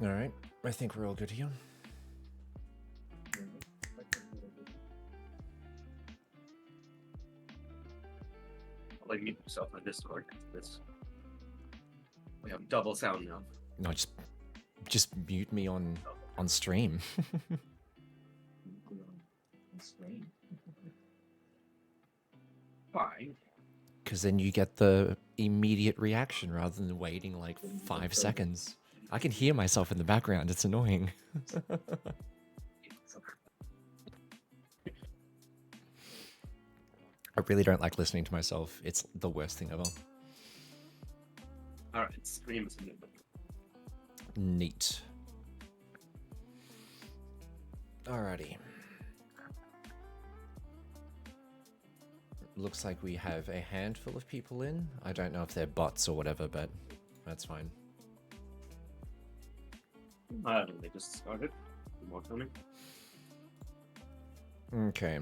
All right, I think we're all good here. I'll let you mute yourself on Discord. We have double sound now. No, just mute me on stream. Fine. Because then you get the immediate reaction rather than waiting like 5 seconds. I can hear myself in the background. It's annoying. I really don't like listening to myself. It's the worst thing ever. All right, stream is muted. Neat. Alrighty. Looks like we have a handful of people in. I don't know if they're bots or whatever, but that's fine. I don't know, they just started. More coming. Okay.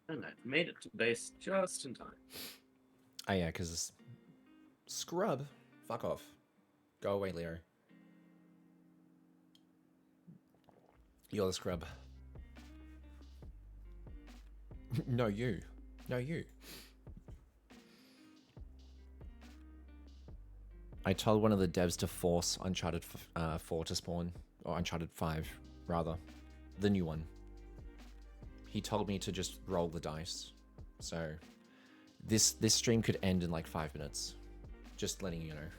And I've made it to base just in time. Oh yeah, because scrub. Fuck off. Go away, Leo. You're the scrub. No, you. No, you. I told one of the devs to force Uncharted 4 to spawn. Or Uncharted 5, rather. The new one. He told me to just roll the dice. So, this stream could end in like 5 minutes. Just letting you know.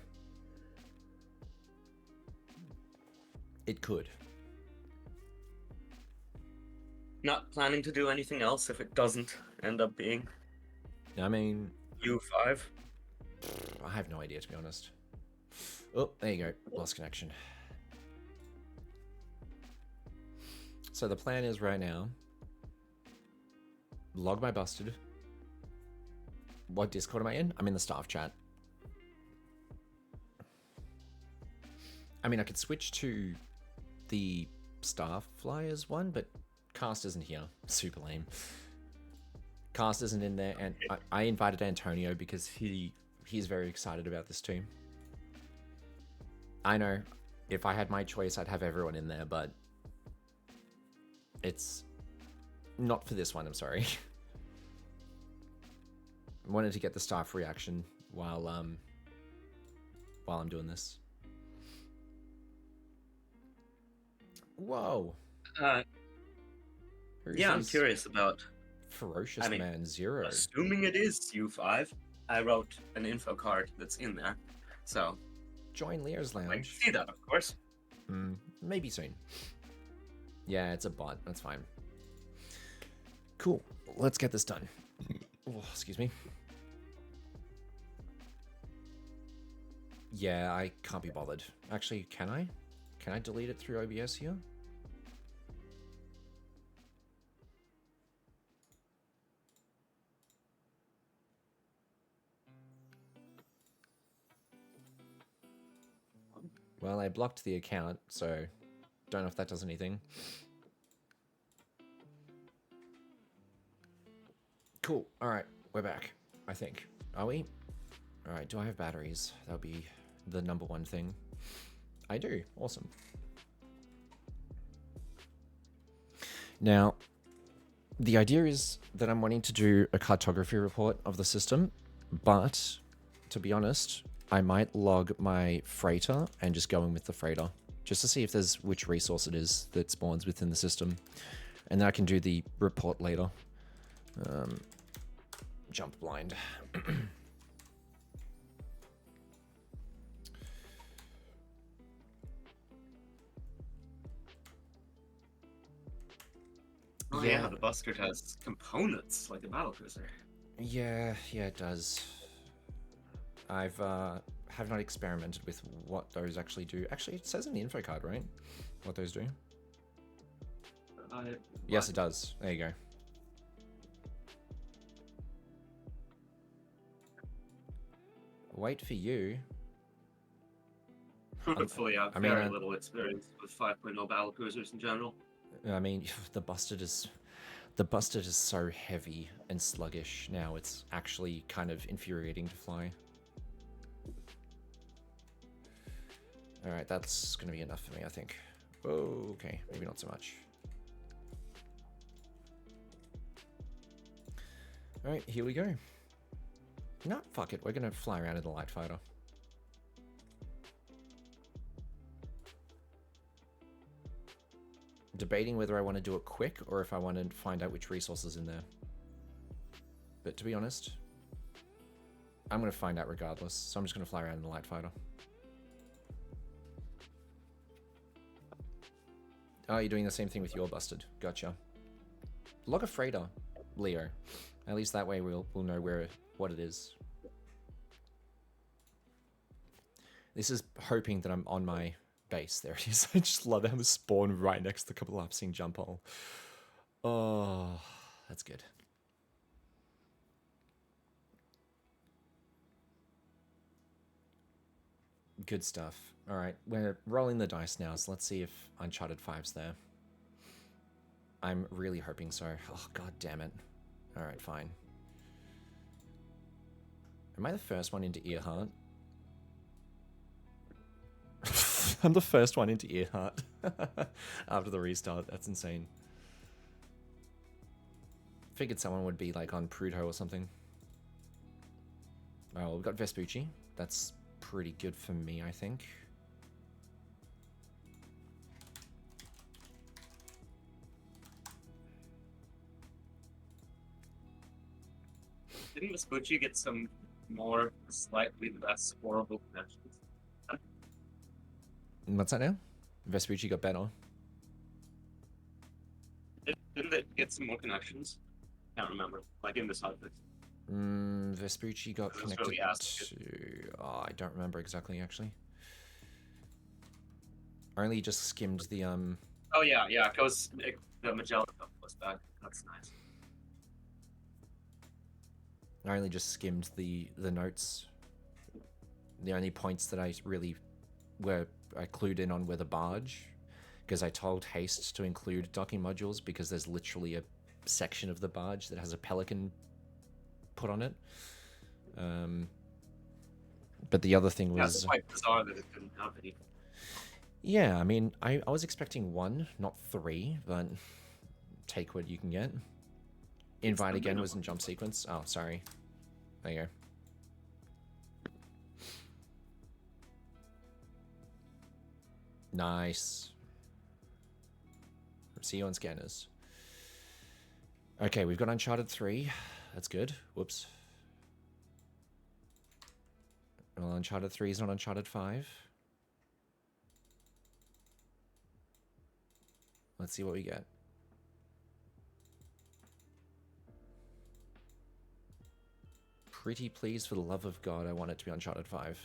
It could. Not planning to do anything else if it doesn't end up being I mean, U5. I have no idea, to be honest. Oh, there you go. Lost connection. So the plan is right now, log my busted. What Discord am I in? I'm in the staff chat. I mean, I could switch to the staff flyers one, but Cast isn't here. Super lame. Cast isn't in there, and I invited Antonio because he's very excited about this too. I know, if I had my choice, I'd have everyone in there, but it's not for this one, I'm sorry. I wanted to get the staff reaction while I'm doing this. Whoa. Yeah, I'm curious about Ferocious Man Zero. Assuming it is U5, I wrote an info card that's in there. So join Leo's Lounge. I can see that, of course. Maybe soon. Yeah, it's a bot. That's fine. Cool. Let's get this done. Oh, excuse me. Yeah, I can't be bothered. Actually, can I? Can I delete it through OBS here? Well, I blocked the account, so don't know if that does anything. Cool. All right, we're back, I think. Are we? All right, do I have batteries? That'll be the number one thing. I do. Awesome. Now, the idea is that I'm wanting to do a cartography report of the system, but to be honest, I might log my freighter and just go in with the freighter, just to see if there's which resource it is that spawns within the system. And then I can do the report later. Jump blind. Oh yeah, the Busker has components like a battlecruiser. Yeah, it does. I've have not experimented with what those actually do. Actually, it says in the info card, right? What those do. Yes, it does. There you go. Wait for you. Hopefully, I have very little experience with 5.0 battlecruisers in general. I mean, the The Busted is so heavy and sluggish now, it's actually kind of infuriating to fly. Alright, that's going to be enough for me, I think. Oh, okay, maybe not so much. Alright, here we go. No, fuck it, we're going to fly around in the light fighter. Debating whether I want to do it quick or if I want to find out which resources in there. But to be honest, I'm going to find out regardless, so I'm just going to fly around in the light fighter. Oh, you're doing the same thing with your Busted. Gotcha. Log a freighter, Leo. At least that way we'll know what it is. This is hoping that I'm on my base. There it is. I just love how it spawned right next to the collapsing jump hole. Oh, that's good. Good stuff. All right, we're rolling the dice now, so let's see if Uncharted 5's there. I'm really hoping so. Oh, god damn it. All right, fine. Am I the first one into Earhart? I'm the first one into Earhart after the restart. That's insane. Figured someone would be like on Prudhoe or something. Oh, well, we've got Vespucci. That's pretty good for me, I think. Didn't Vespucci get some more slightly less horrible connections? What's that now? Vespucci got better. Didn't it get some more connections? Can't remember. Like in this hotfix. Vespucci got connected really to... Oh, I don't remember exactly, actually. I only just skimmed the... Oh, yeah, it goes... The Magellan goes back. That's nice. I only just skimmed the notes. The only points that I really I clued in on were the barge, because I told Haste to include docking modules because there's literally a section of the barge that has a Pelican put on it. But the other thing was... It's quite bizarre that it didn't have any. Yeah, I mean, I was expecting 1, not 3, but take what you can get. Invite again was in jump sequence. Oh, sorry. There you go. Nice. See you on scanners. Okay, we've got Uncharted 3. That's good. Whoops. Well, Uncharted 3 is not Uncharted 5. Let's see what we get. Pretty please, for the love of God, I want it to be Uncharted 5.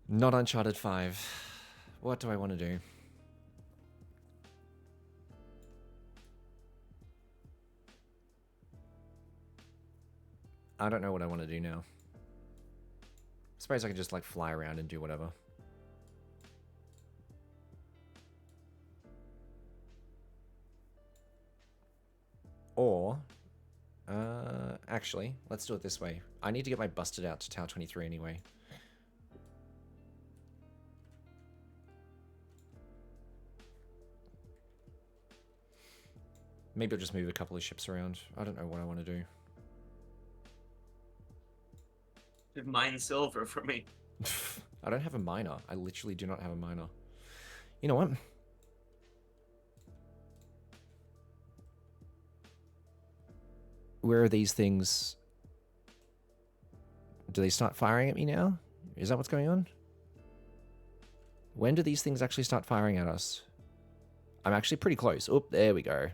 Not Uncharted 5. What do I want to do? I don't know what I want to do now. Suppose I could just like fly around and do whatever. Or, actually, let's do it this way. I need to get my Busted out to Tau 23 anyway. Maybe I'll just move a couple of ships around. I don't know what I want to do. Mine silver for me. I don't have a miner. I literally do not have a miner. You know what? Where are these things? Do they start firing at me now? Is that what's going on? When do these things actually start firing at us? I'm actually pretty close. Oh, there we go.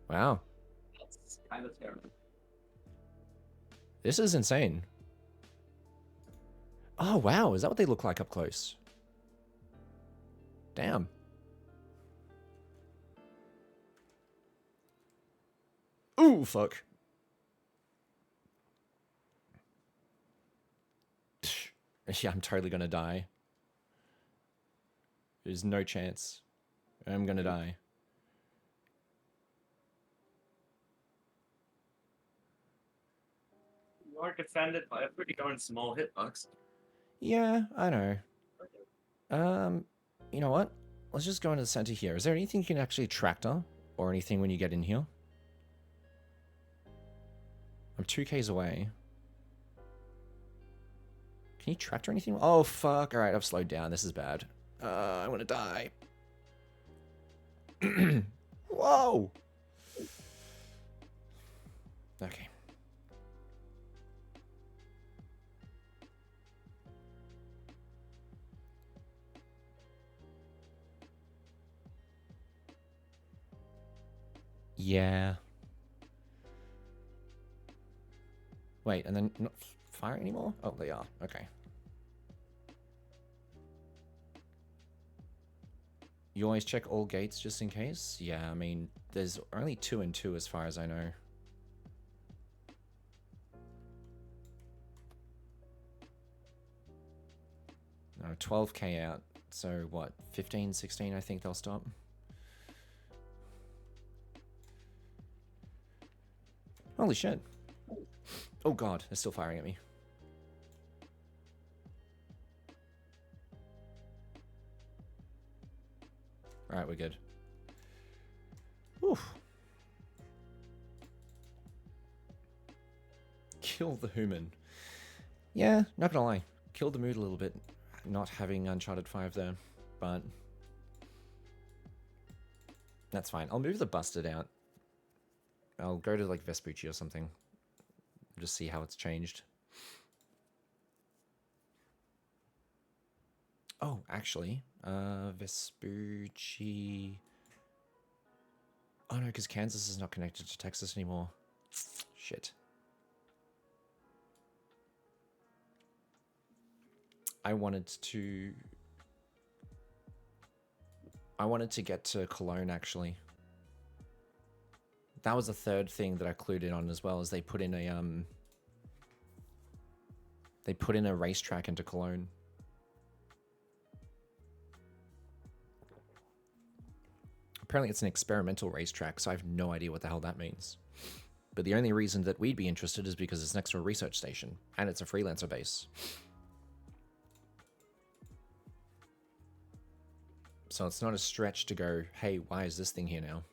Wow. That's kind of terrible. This is insane. Oh, wow. Is that what they look like up close? Damn. Ooh, fuck. Yeah, I'm totally gonna die. There's no chance. I'm gonna die. You are defended by a pretty darn small hitbox. Yeah, I know. You know what? Let's just go into the center here. Is there anything you can actually tractor or anything when you get in here? I'm 2Ks away. Can you tractor anything? Oh, fuck. All right, I've slowed down. This is bad. I want to die. Whoa. Okay. Yeah. Wait, and then not firing anymore? Oh, they are. Okay. You always check all gates just in case? Yeah, I mean, there's only 2 and 2 as far as I know. No, 12k out. So what, 15, 16 I think they'll stop. Holy shit. Oh god, they're still firing at me. Alright, we're good. Oof. Kill the human. Yeah, not gonna lie. Killed the mood a little bit not having Uncharted 5 there, but that's fine. I'll move the Busted out. I'll go to like Vespucci or something. Just see how it's changed. Oh, actually, Vespucci. Oh no, because Kansas is not connected to Texas anymore. Shit. I wanted to get to Cologne, actually. That was the third thing that I clued in on as well, as they put in a racetrack into Cologne. Apparently it's an experimental racetrack, so I have no idea what the hell that means. But the only reason that we'd be interested is because it's next to a research station, and it's a freelancer base. So it's not a stretch to go, hey, why is this thing here now?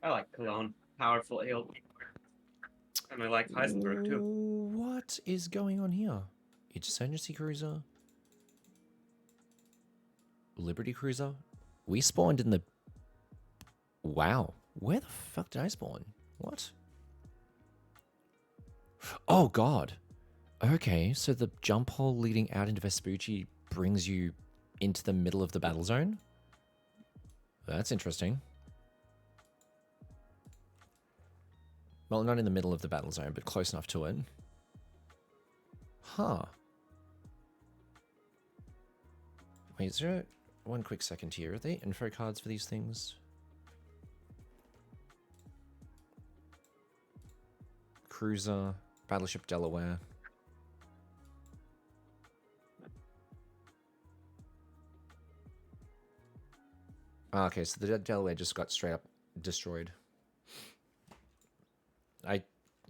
I like Cologne. Powerful ALP. And I like Heisenberg too. What is going on here? Insurgency Cruiser? Liberty Cruiser? We spawned in the... Wow. Where the fuck did I spawn? What? Oh, God. Okay, so the jump hole leading out into Vespucci brings you into the middle of the battle zone? That's interesting. Well, not in the middle of the battle zone, but close enough to it. Huh. Wait, is there one quick second here? Are there info cards for these things? Cruiser, Battleship Delaware. Ah, okay, so the Delaware just got straight up destroyed. I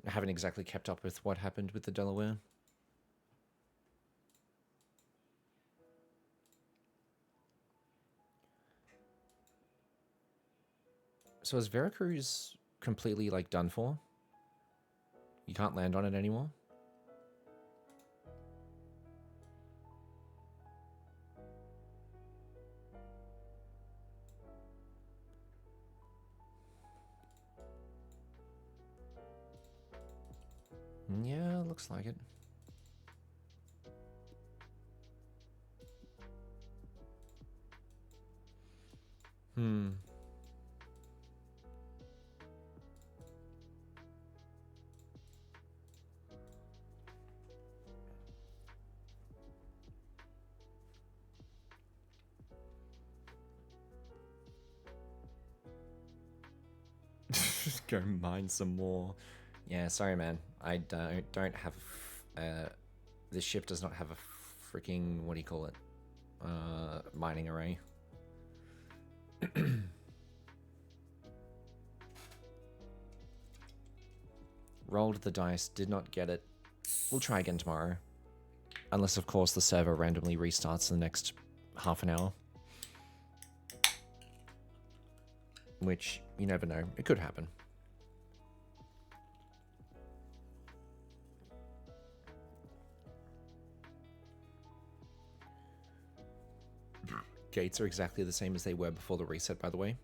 haven't exactly kept up with what happened with the Delaware. So is Veracruz completely, like, done for? You can't land on it anymore? Yeah, looks like it. Hmm. Go mine some more. Yeah, sorry, man. I don't have. This ship does not have a freaking, what do you call it? Mining array. Rolled the dice, did not get it. We'll try again tomorrow. Unless, of course, the server randomly restarts in the next half an hour. Which, you never know. It could happen. Gates are exactly the same as they were before the reset, by the way.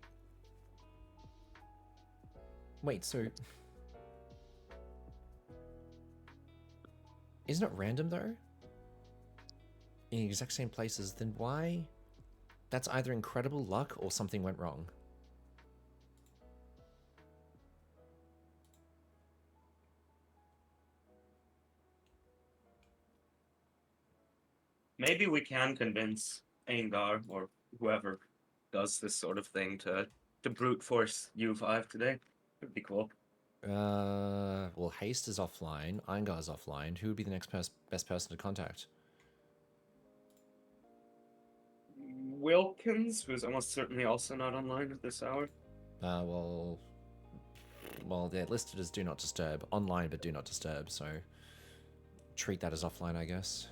Wait, so... Isn't it random, though? In the exact same places, then why? That's either incredible luck or something went wrong. Maybe we can convince Angar or whoever does this sort of thing to brute force U5 today. It'd be cool. Well, Haste is offline. Eingar's offline. Who would be the next best person to contact? Wilkins, who's almost certainly also not online at this hour. Well, they're listed as Do Not Disturb. Online, but Do Not Disturb, so treat that as offline, I guess.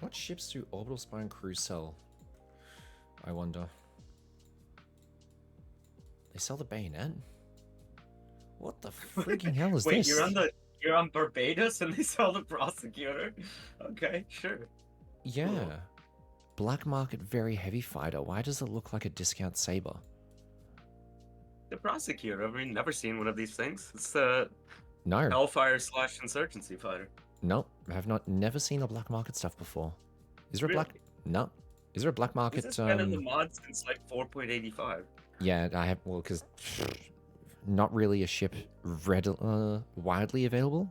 What ships do Orbital Spine crew sell? I wonder. They sell the Bayonet? What the freaking hell is Wait, this? you're on Barbados and they sell the Prosecutor? Okay, sure. Yeah. Cool. Black Market Very Heavy Fighter. Why does it look like a discount Saber? The Prosecutor, I mean, never seen one of these things. It's the No. Hellfire / Insurgency fighter. No, I have never seen a Black Market stuff before. Is there a Really? No. Is there a Black Market? This has been in the mod since like 4.85. Yeah, I have. Well, because not really a ship widely available.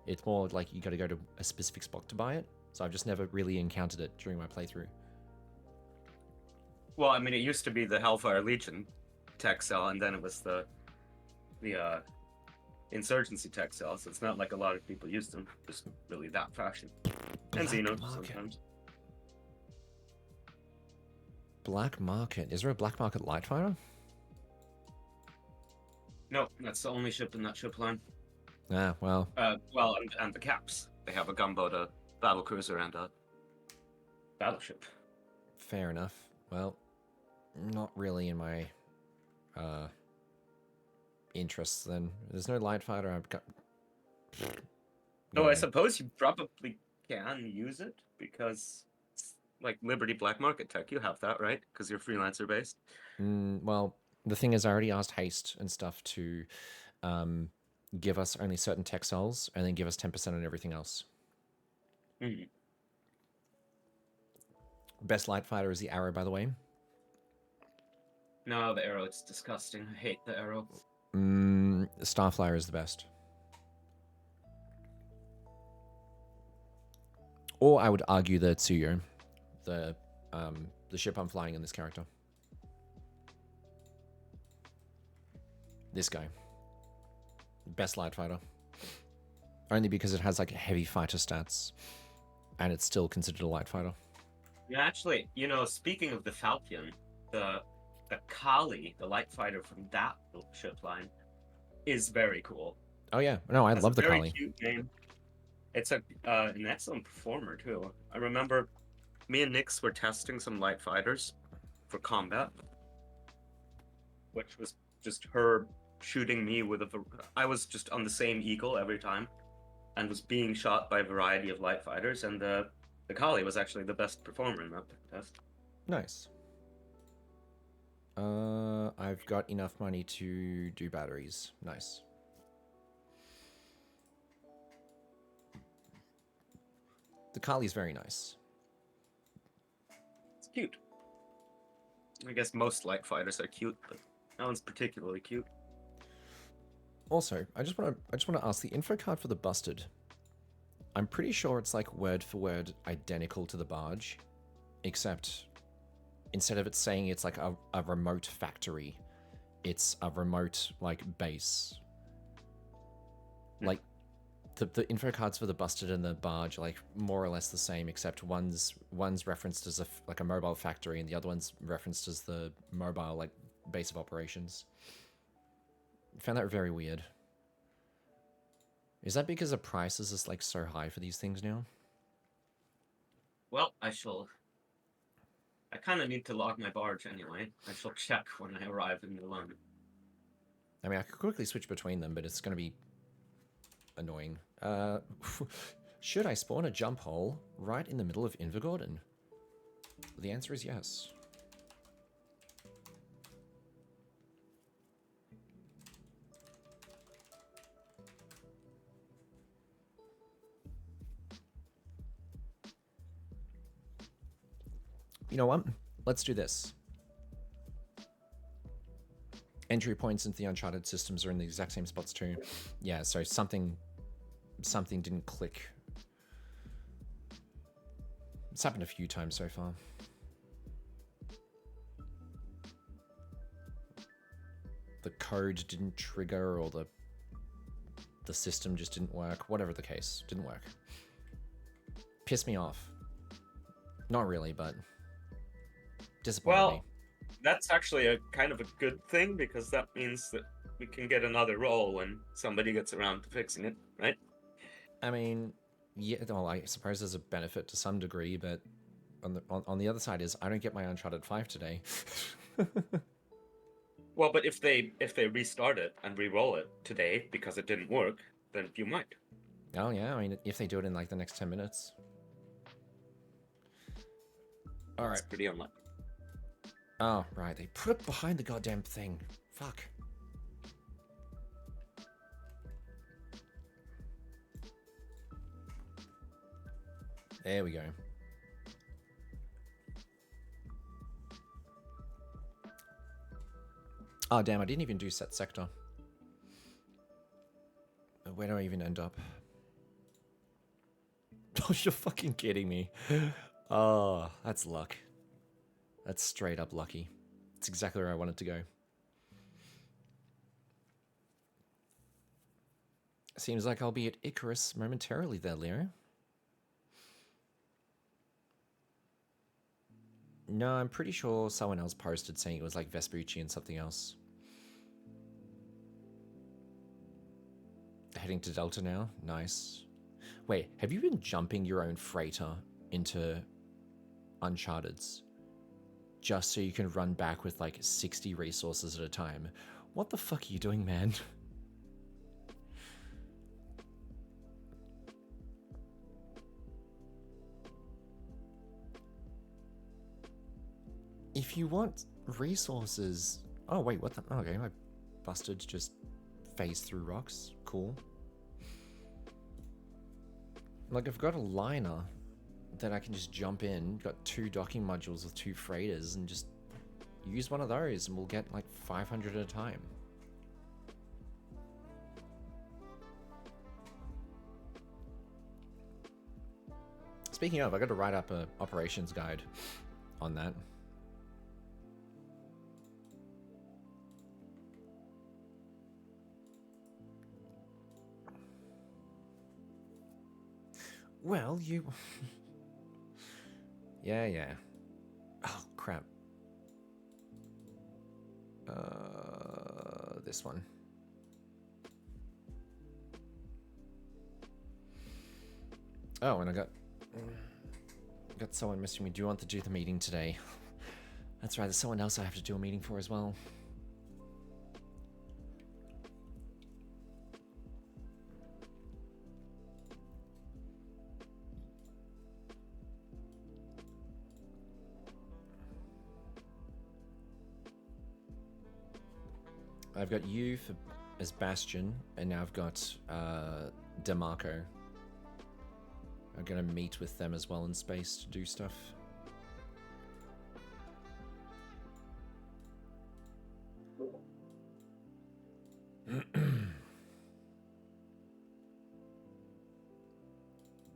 It's more like you got to go to a specific spot to buy it. So I've just never really encountered it during my playthrough. Well, I mean, it used to be the Hellfire Legion tech cell, and then it was the Insurgency tech cell. So it's not like a lot of people used them. Just really that fashion. And Xeno sometimes. Black Market. Is there a Black Market light fighter? No, that's the only ship in that ship line. Ah, well. Well, and the Caps. They have a gunboat, a battle cruiser, and a battleship. Fair enough. Well, not really in my interests then. There's no light fighter. I've got. No, I suppose you probably can use it because it's like Liberty Black Market tech. You have that, right? Because you're freelancer based. Well, the thing is, I already asked Haste and stuff to give us only certain tech cells and then give us 10% on everything else. Mm. Best light fighter is the Arrow, by the way. No, the Arrow, it's disgusting. I hate the Arrow. Starflyer is the best. Or I would argue the Tsuyo, the ship I'm flying in this character. This guy. Best light fighter. Only because it has like heavy fighter stats. And it's still considered a light fighter. Yeah, actually, you know, speaking of the Falcon, the Kali, the light fighter from that ship line, is very cool. Oh yeah, no, I love the very Kali. Cute name. It's an excellent performer too. I remember me and Nyx were testing some light fighters for combat, which was just her shooting me with I was just on the same eagle every time, and was being shot by a variety of light fighters, and the Kali was actually the best performer in that test. Nice. I've got enough money to do batteries. Nice. The Kali's very nice. It's cute. I guess most light fighters are cute, but that one's particularly cute. Also, I just want to ask the info card for the Busted. I'm pretty sure it's like word for word identical to the Barge, except instead of it saying it's like a remote factory, it's a remote like base. Like the info cards for the Busted and the Barge are like more or less the same, except one's referenced as like a mobile factory, and the other one's referenced as the mobile like base of operations. I found that very weird. Is that because the prices is like so high for these things now? Well, I kind of need to log my barge anyway. I shall check when I arrive in Milan. I mean, I could quickly switch between them, but it's going to be annoying. Should I spawn a jump hole right in the middle of Invergordon? The answer is yes. You know what? Let's do this. Entry points into the Uncharted systems are in the exact same spots too. Yeah, so something didn't click. It's happened a few times so far. The code didn't trigger, or the system just didn't work. Whatever the case, didn't work. Pissed me off. Not really, but disappointed me. That's actually a kind of a good thing, because that means that we can get another roll when somebody gets around to fixing it, right? I mean, yeah, well, I suppose there's a benefit to some degree, but on the other side is I don't get my Uncharted 5 today. Well, but if they restart it and re-roll it today because it didn't work, then you might. Oh yeah, I mean, if they do it in like the next 10 minutes. All right. It's pretty unlucky. Oh, right. They put it behind the goddamn thing. Fuck. There we go. Oh, damn. I didn't even do set sector. Where do I even end up? Oh, you're fucking kidding me. Oh, that's luck. That's straight up lucky. It's exactly where I wanted to go. Seems like I'll be at Icarus momentarily there, Leo. No, I'm pretty sure someone else posted saying it was like Vespucci and something else. Heading to Delta now? Nice. Wait, have you been jumping your own freighter into Uncharted's just so you can run back with like 60 resources at a time? What the fuck are you doing, man? If you want resources... Oh, wait, what the... Okay, my Busted just phased through rocks. Cool. Like, I've got a liner that I can just jump in. Got 2 docking modules with 2 freighters and just use one of those and we'll get like 500 at a time. Speaking of, I got to write up an operations guide on that. Well, you... yeah. Oh, crap. This one. Oh, and I got someone messaging me. Do you want to do the meeting today? That's right, there's someone else I have to do a meeting for as well. I've got you as Bastion, and now I've got DeMarco. I'm gonna meet with them as well in space to do stuff.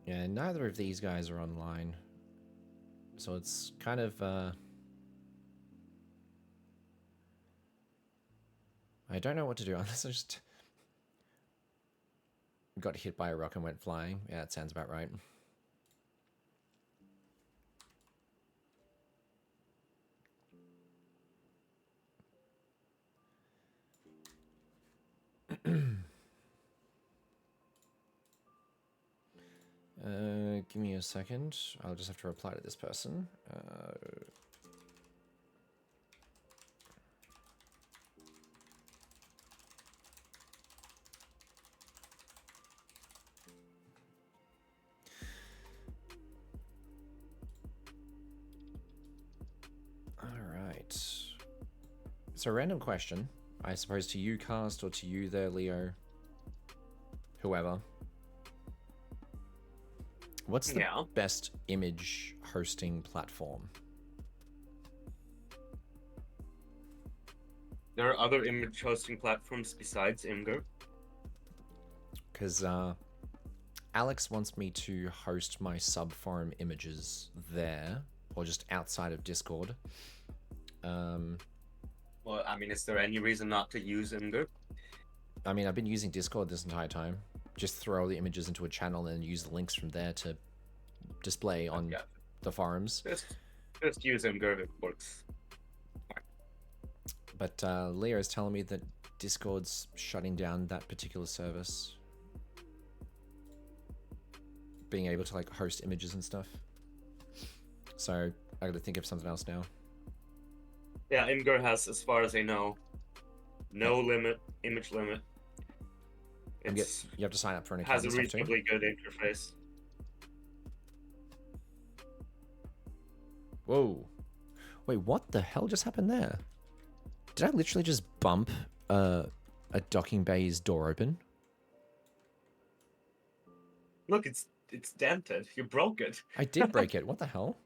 Yeah, neither of these guys are online. So it's kind of I don't know what to do unless I just got hit by a rock and went flying. Yeah, that sounds about right. Give me a second. I'll just have to reply to this person. All right. So, random question. I suppose to you, Cast, or to you there, Leo. Whoever. What's the best image hosting platform? There are other image hosting platforms besides Imgur. Because Alex wants me to host my subforum images there, or just outside of Discord. Well, I mean, is there any reason not to use Imgur? I mean, I've been using Discord this entire time. Just throw the images into a channel and use the links from there to display on the forums. Just use Imgur, it works. But Leo is telling me that Discord's shutting down that particular service. Being able to like host images and stuff. So I gotta think of something else now. Yeah, Imgur has, as far as I know, no image limit. You have to sign up for an account. Has a reasonably good interface. Whoa. Wait, what the hell just happened there? Did I literally just bump a docking bay's door open? Look, it's dented. You broke it. I did break it. What the hell?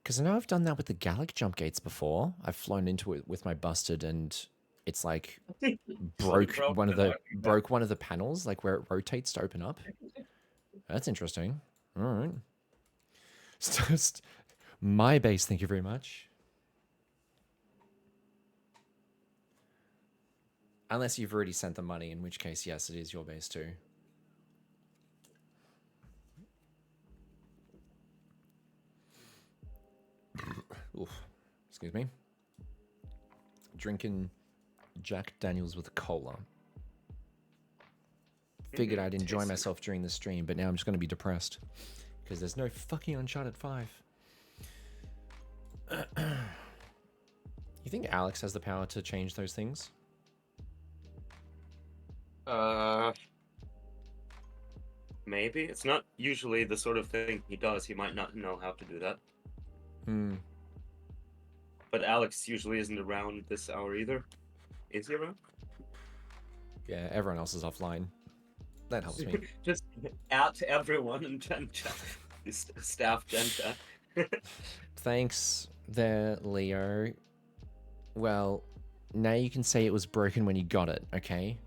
Because I know I've done that with the Gallic jump gates before. I've flown into it with my busted and it's like broke one of the panels, like where it rotates to open up. That's interesting. All right. It's just my base, thank you very much. Unless you've already sent the money, in which case, yes, it is your base too. Oof. Excuse me. Drinking Jack Daniels with cola. Figured I'd enjoy myself during the stream, but now I'm just going to be depressed. Because there's no fucking Uncharted 5. You think Alex has the power to change those things? Maybe. It's not usually the sort of thing he does. He might not know how to do that. But Alex usually isn't around this hour either. Is he around? Yeah, everyone else is offline. That helps me. Just out everyone and staff Genta. Thanks there, Leo. Well, now you can say it was broken when you got it, okay?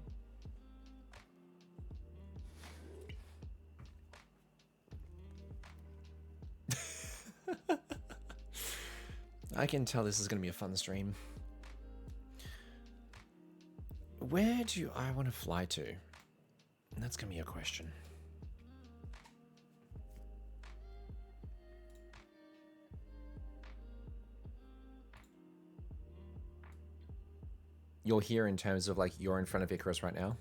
I can tell this is going to be a fun stream. Where do I want to fly to? That's going to be a question. You're here in terms of like you're in front of Icarus right now?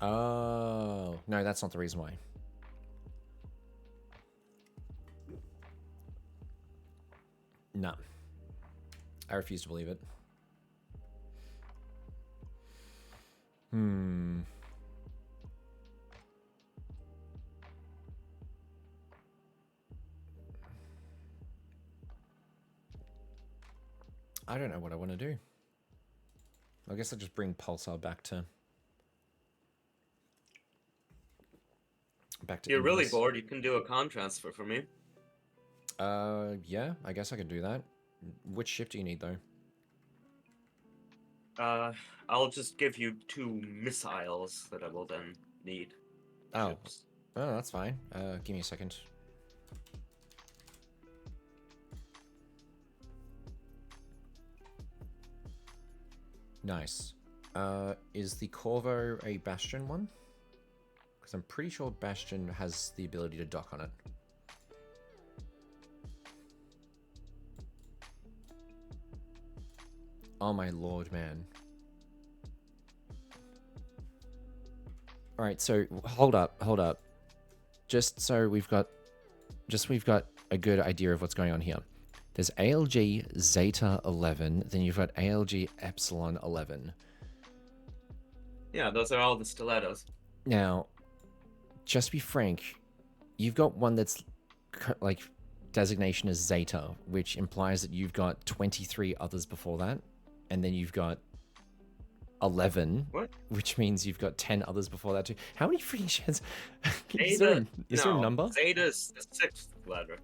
Oh, no, that's not the reason why. No. I refuse to believe it. I don't know what I want to do. I guess I'll just bring Pulsar back to You're really bored, you can do a con transfer for me. Yeah, I guess I could do that. Which ship do you need, though? I'll just give you 2 missiles that I will then need. Oh, Ships. oh, that's fine. Give me a second. Nice. Is the Corvo a Bastion one? Because I'm pretty sure Bastion has the ability to dock on it. Oh my lord, man. Alright, so hold up. Just so we've got a good idea of what's going on here. There's ALG Zeta 11, then you've got ALG Epsilon 11. Yeah, those are all the stilettos. Now, just to be frank, you've got one that's like designation as Zeta, which implies that you've got 23 others before that, and then you've got 11, What? which means you've got 10 others before that too. How many freaking sheds? Is Zeta, there a number? Zeta's the 6th letter.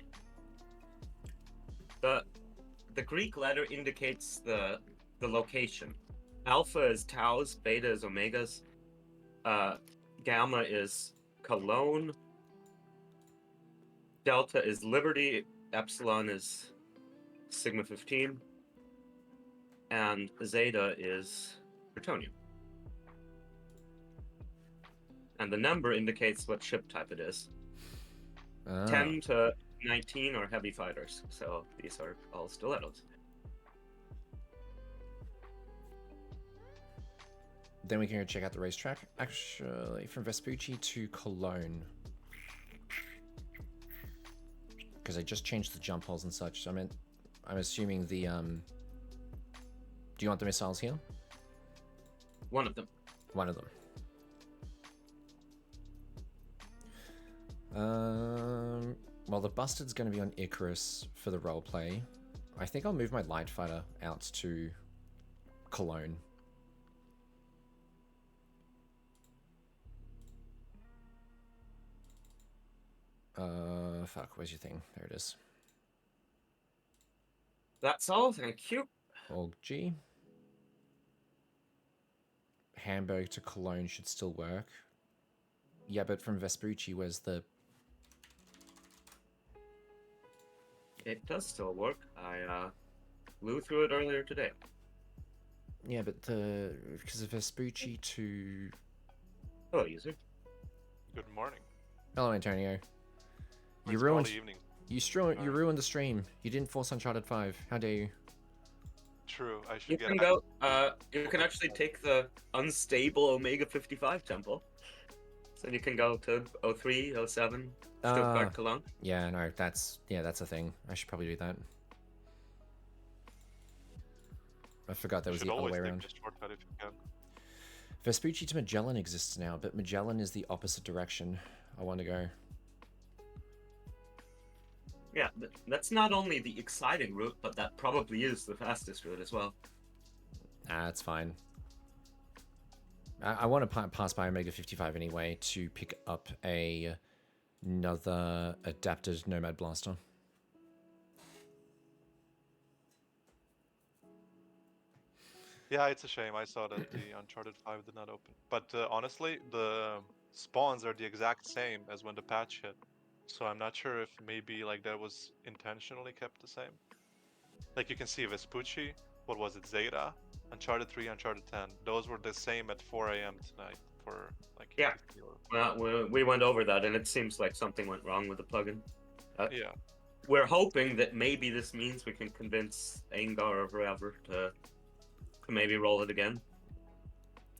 The Greek letter indicates the location. Alpha is taus, beta is omegas, gamma is Cologne, delta is Liberty, epsilon is Sigma 15, and zeta is Plutonium. And the number indicates what ship type it is. 10 to 19 are heavy fighters, so these are all stilettos. Then we can go check out the racetrack. Actually, from Vespucci to Cologne. Because I just changed the jump holes and such. So I'm assuming the do you want the missiles here? One of them. One of them. Well, the Bustard's going to be on Icarus for the roleplay. I think I'll move my light fighter out to Cologne. Fuck, where's your thing? There it is. That's all, thank you. Org G. Hamburg to Cologne should still work. Yeah, but from Vespucci, where's the... It does still work. I flew through it earlier today. Yeah, but the... Because of Vespucci to... Hello, user. Good morning. Hello, Antonio. You It's ruined... evening. You ruined the stream. You didn't force Uncharted 5. How dare you? True, I should You get can go. You can actually take the unstable Omega 55 temple. So you can go to 03, 07, Stuttgart, Cologne. Yeah, no, that's a thing. I should probably do that. I forgot that was the other way around. Take the shortcut if you can. Vespucci to Magellan exists now, but Magellan is the opposite direction I want to go. Yeah, that's not only the exciting route, but that probably is the fastest route as well. That's fine. I want to pass by Omega 55 anyway to pick up another adapted Nomad Blaster. Yeah, it's a shame. I saw that the Uncharted 5 did not open. But honestly, the spawns are the exact same as when the patch hit. So I'm not sure if maybe like that was intentionally kept the same. Like you can see Vespucci, what was it, Zeta, Uncharted 3, Uncharted 10. Those were the same at 4 a.m. tonight for like... Yeah. Well, we went over that, and it seems like something went wrong with the plugin. Yeah. We're hoping that maybe this means we can convince Angar or whoever to maybe roll it again.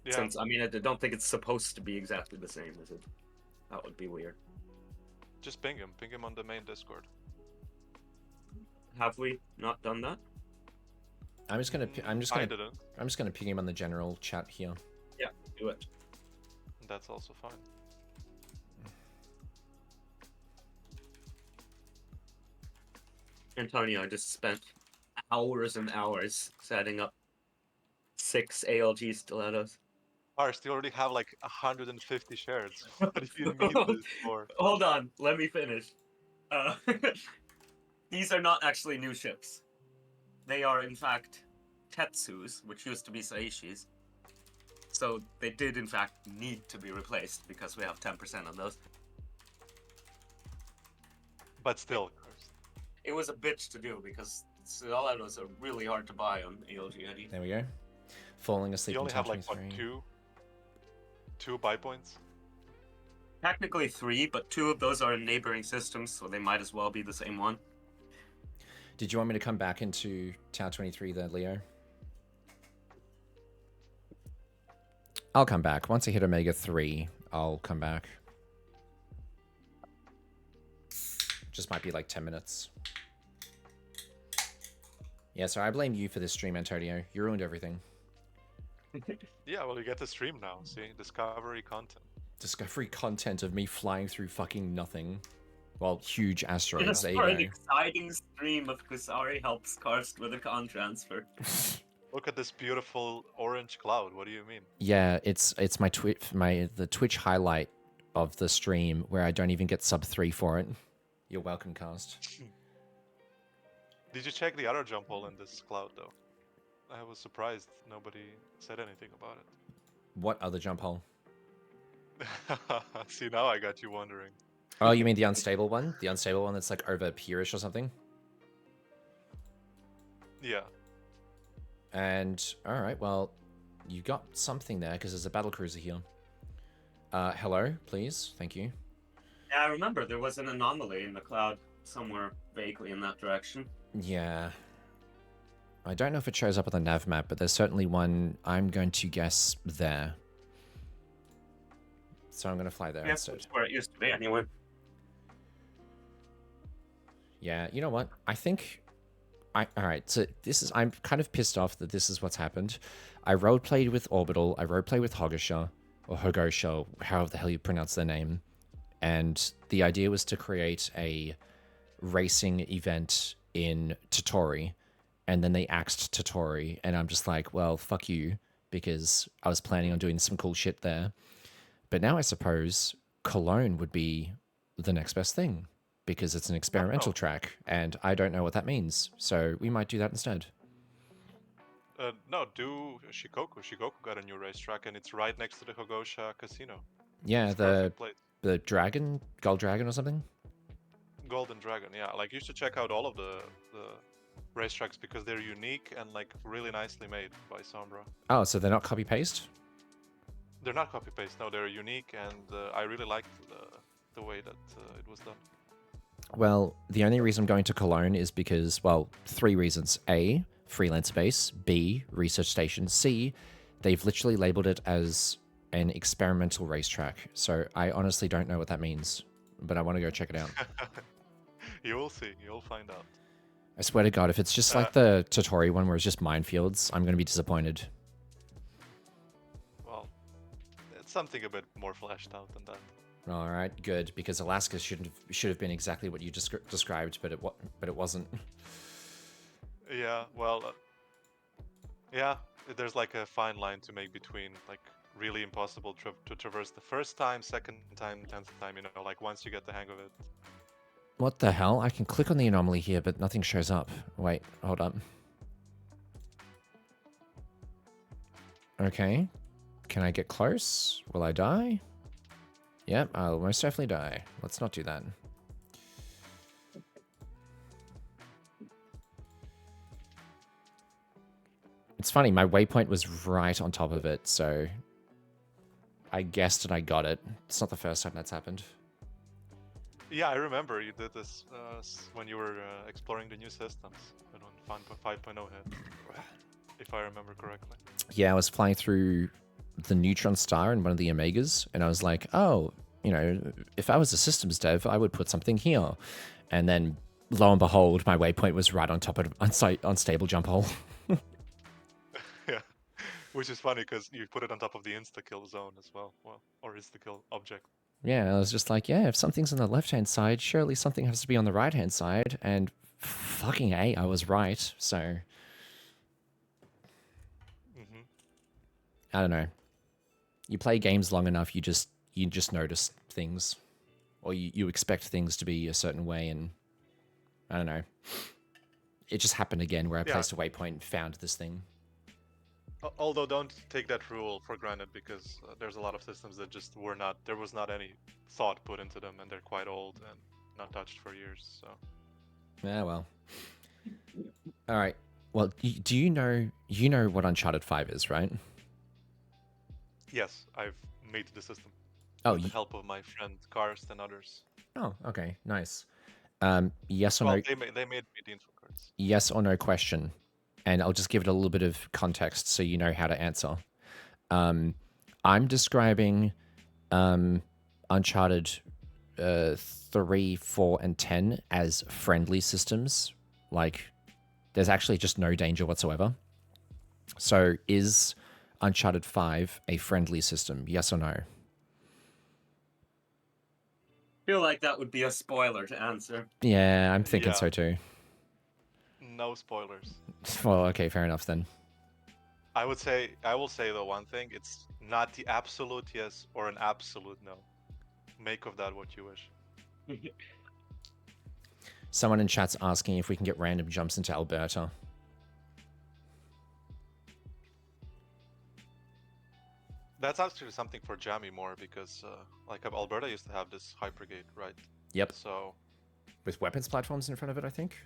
Yeah. Since, I mean, I don't think it's supposed to be exactly the same, is it? That would be weird. Just ping him. Ping him on the main Discord. Have we not done that? I'm just gonna I didn't. ping him on the general chat here. Yeah, do it. That's also fine. Antonio, I just spent hours and hours setting up 6 ALG stilettos. Ars, you already have like 150 shares. What do you need this for? Hold on, let me finish. These are not actually new ships. They are, in fact, Tetsus, which used to be Saishis. So they did, in fact, need to be replaced because we have 10% of those. But still, It was a bitch to do because Solanos are really hard to buy on ALG. There we go. Falling asleep you in only have like what, 23. two buy points. Technically 3, but 2 of those are in neighboring systems, so they might as well be the same one. Did you want me to come back into Tau 23 there, Leo? I'll come back. Once I hit Omega 3, I'll come back. Just might be like 10 minutes. Yeah, so I blame you for this stream, Antonio. You ruined everything. Yeah, well, you get to stream now. See, discovery content. Discovery content of me flying through fucking nothing. Well, huge asteroids. Just There for you an go. exciting stream of Kusari helps Karst with a con transfer. Look at this beautiful orange cloud. What do you mean? Yeah, it's my the Twitch highlight of the stream where I don't even get sub 3 for it. You're welcome, Cast. Did you check the other jump hole in this cloud, though? I was surprised nobody said anything about What other jump hole? it. See, now I got you wondering. Oh, you mean the unstable one? The unstable one that's like over Pierish or something? Yeah. And, alright, well, you got something there because there's a battle cruiser here. Hello, please. Thank you. Yeah, I remember there was an anomaly in the cloud somewhere vaguely in that direction. Yeah. I don't know if it shows up on the nav map, but there's certainly one, I'm going to guess, there. So I'm going to fly there Yeah, instead. that's where it used to be anyway. Yeah, you know what? I think... Alright, so this is... I'm kind of pissed off that this is what's happened. I roleplayed with Orbital, I roleplayed with Hogosha, or Hogosha, however the hell you pronounce their name. And the idea was to create a racing event in Totori. And then they axed Totori, and I'm just like, well, fuck you, because I was planning on doing some cool shit there. But now I suppose Cologne would be the next best thing, because it's an experimental track, and I don't know what that means. So we might do that instead. No, do Shikoku. Shikoku got a new racetrack, and it's right next to the Hogosha Casino. Yeah, It's the perfect place. dragon, Gold Dragon or something? Golden Dragon, yeah. Like, you should check out all of the racetracks because they're unique and like really nicely made by Sombra. Oh, so they're not copy-paste? They're not copy paste. No, they're unique, and I really liked the way that it was done. Well, the only reason I'm going to Cologne is because, well, 3 reasons. A, freelance base. B, research station. C, they've literally labeled it as an experimental racetrack. So I honestly don't know what that means, but I want to go check it out. You will see. You'll find out. I swear to God, if it's just like the Totori one where it's just minefields, I'm going to be disappointed. Well, it's something a bit more fleshed out than that. All right, good, because Alaska should have been exactly what you described, but it wasn't. Yeah, well, yeah, there's like a fine line to make between like really impossible to traverse the first time, second time, 10th time, you know, like once you get the hang of it. What the hell? I can click on the anomaly here, but nothing shows up. Wait, hold up. Okay. Can I get close? Will I die? Yep, I'll most definitely die. Let's not do that. It's funny, my waypoint was right on top of it, so I guessed and I got it. It's not the first time that's happened. Yeah, I remember you did this when you were exploring the new systems and when 5.0 hit, if I remember correctly. Yeah, I was flying through the neutron star in one of the Omegas, and I was like, oh, you know, if I was a systems dev, I would put something here. And then, lo and behold, my waypoint was right on top of unstable jump hole. Yeah, which is funny because you put it on top of the insta-kill zone as well, or insta-kill object. Yeah, I was just like, yeah, if something's on the left-hand side, surely something has to be on the right-hand side. And fucking A, I was right, so... I don't know. You play games long enough, you just notice things, or you expect things to be a certain way, and I don't know. It just happened again where I placed a waypoint and found this thing. Although don't take that rule for granted because there's a lot of systems that just were not. There was not any thought put into them, and they're quite old and not touched for years. So Yeah, well. All right. Well, do you know what Uncharted 5 is, right? yes, I've made the system Oh, with the help of my friend Karst and others. oh, okay, nice. Yes or Well, no? they made me the info cards. Yes or no question, and I'll just give it a little bit of context so you know how to answer. I'm describing Uncharted 3, 4, and 10 as friendly systems. Like, there's actually just no danger whatsoever. So, is Uncharted 5 a friendly system? Yes or no? Feel like that would be a spoiler to answer. Yeah, I'm thinking Yeah. so too. No spoilers. Well, okay, fair enough then. I will say the one thing, it's not the absolute yes or an absolute no. Make of that what you wish. Someone in chat's asking if we can get random jumps into Alberta. That's actually something for Jammy more because like Alberta used to have this hypergate, right? Yep. So With weapons platforms in front of it, I think.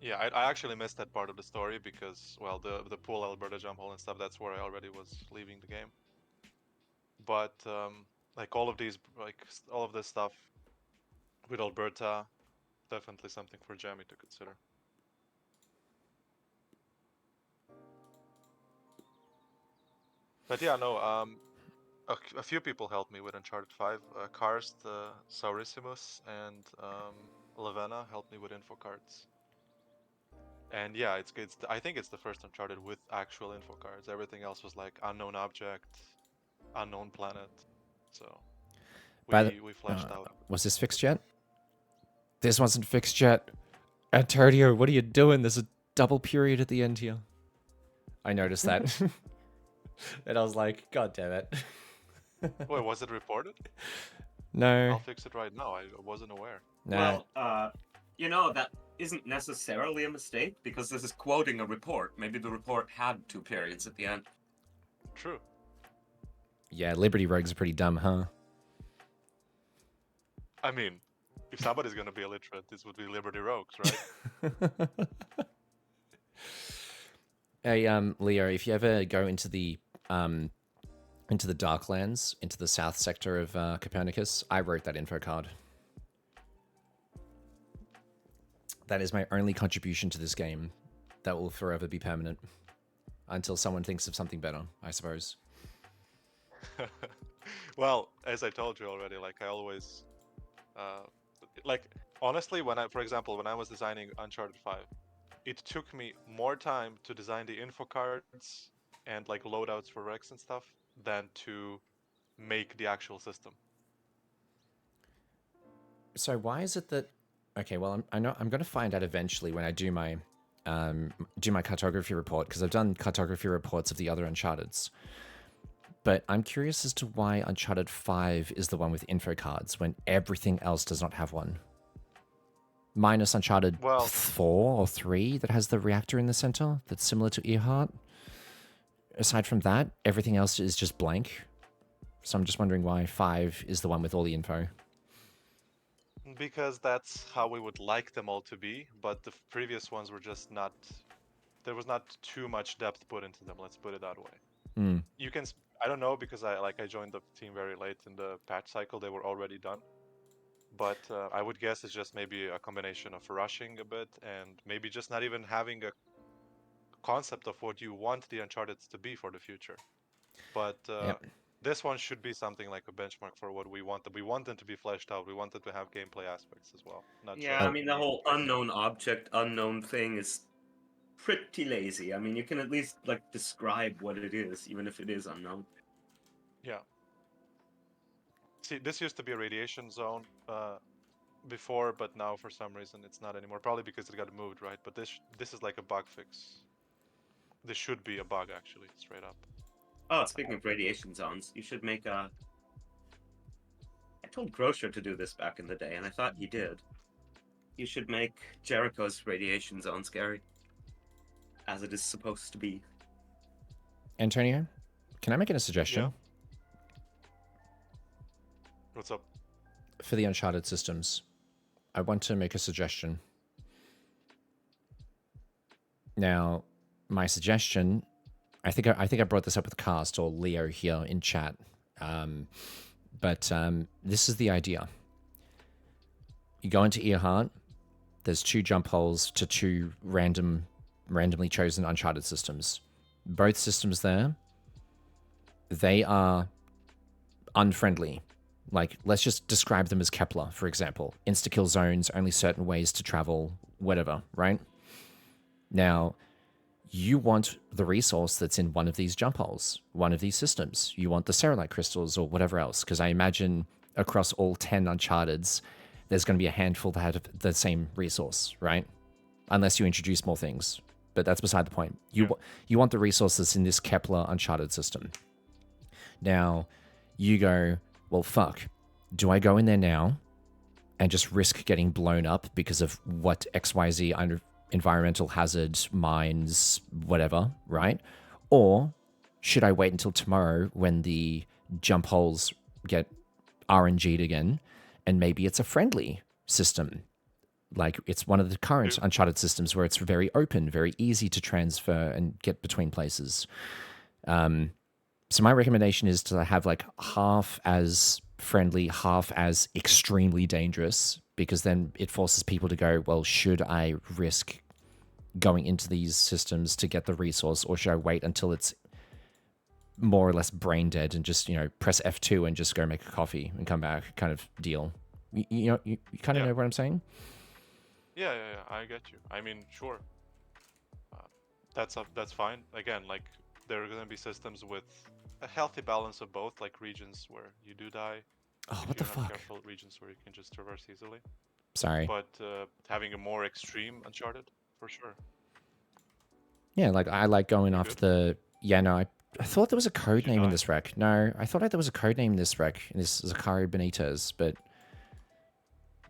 yeah, I actually missed that part of the story because, well, the pool Alberta jump hole and stuff, that's where I already was leaving the game. But like all of these, all of this stuff with Alberta, definitely something for Jammy to consider. But yeah, no, a few people helped me with Uncharted 5. Karst, Saurissimus, and Lavena helped me with info cards. And yeah, it's I think it's the first Uncharted with actual info cards. Everything else was like unknown object, unknown planet. So we fleshed out. Was this fixed yet? This wasn't fixed yet. Antonio, what are you doing? There's a double period at the end here. I noticed that. And I was like, God damn it. Wait, was it reported? No. I'll fix it right now. I wasn't aware. Nah. Well, you know, that isn't necessarily a mistake because this is quoting a report. Maybe the report had 2 periods at the end. True. Yeah, Liberty Rogues are pretty dumb, huh? I mean, if somebody's gonna be illiterate, this would be Liberty Rogues, right? Hey, Leo, if you ever go into the Darklands, into the south sector of Copernicus, I wrote that info card. That is my only contribution to this game. That will forever be permanent. Until someone thinks of something better, I suppose. Well, as I told you already, like I always, like honestly, for example, when I was designing Uncharted 5, it took me more time to design the info cards and like loadouts for Rex and stuff than to make the actual system. So why is it that? Okay, well, I'm going to find out eventually when I do my cartography report, because I've done cartography reports of the other Uncharted's. But I'm curious as to why Uncharted 5 is the one with info cards when everything else does not have one. Minus Uncharted 4 or 3 that has the reactor in the center that's similar to Earhart. Aside from that, everything else is just blank. So I'm just wondering why 5 is the one with all the info. Because that's how we would like them all to be, but the previous ones were just not. There was not too much depth put into them. Let's put it that way. You can. I don't know because I joined the team very late in the patch cycle. They were already done, but I would guess it's just maybe a combination of rushing a bit and maybe just not even having a concept of what you want the Uncharted to be for the future. But this one should be something like a benchmark for what we want. We want them to be fleshed out. We want them to have gameplay aspects as well. I mean, the whole unknown object, unknown thing is pretty lazy. I mean, you can at least like describe what it is, even if it is unknown. Yeah. See, this used to be a radiation zone before, but now for some reason it's not anymore. Probably because it got moved, right? But this is like a bug fix. This should be a bug, actually, straight up. Oh, speaking of radiation zones, you should make a... I told Grocer to do this back in the day, and I thought he did. You should make Jericho's radiation zone scary. as it is supposed to be. Antonio, can I make a suggestion? Yeah. What's up? For the Uncharted systems, I want to make a suggestion. Now, my suggestion, I think I brought this up with Cast or Leo here in chat, but this is the idea. You go into Earhart. There's 2 jump holes to 2 randomly chosen Uncharted systems. Both systems there, they are unfriendly. Like, let's just describe them as Kepler, for example. Insta-kill zones, only certain ways to travel, whatever, right? Now, you want the resource that's in one of these jump holes, one of these systems. You want the Ceruleite crystals or whatever else, because I imagine across all 10 Uncharted's, there's going to be a handful that have the same resource, right? Unless you introduce more things. But that's beside the point. You want the resources in this Kepler Uncharted system. Now, you go, well, fuck. Do I go in there now and just risk getting blown up because of what XYZ environmental hazard, mines, whatever, right? Or should I wait until tomorrow when the jump holes get RNG'd again, and maybe it's a friendly system? Like, it's one of the current Uncharted systems where it's very open, very easy to transfer and get between places. So my recommendation is to have like half as friendly, half as extremely dangerous, because then it forces people to go, well, should I risk going into these systems to get the resource, or should I wait until it's more or less brain dead and just, press F2 and just go make a coffee and come back kind of deal? You kind of know what I'm saying? Yeah, I get you. I mean, sure. That's fine. Again, like, there are going to be systems with a healthy balance of both, like regions where you do die. Oh, what the fuck? Careful, regions where you can just traverse easily. Sorry. But having a more extreme Uncharted, for sure. Yeah, like, I like going after the... Yeah, no, I thought there was a code name in this wreck. No, I thought there was a code name in this wreck, in this Zaccario Benitez, but...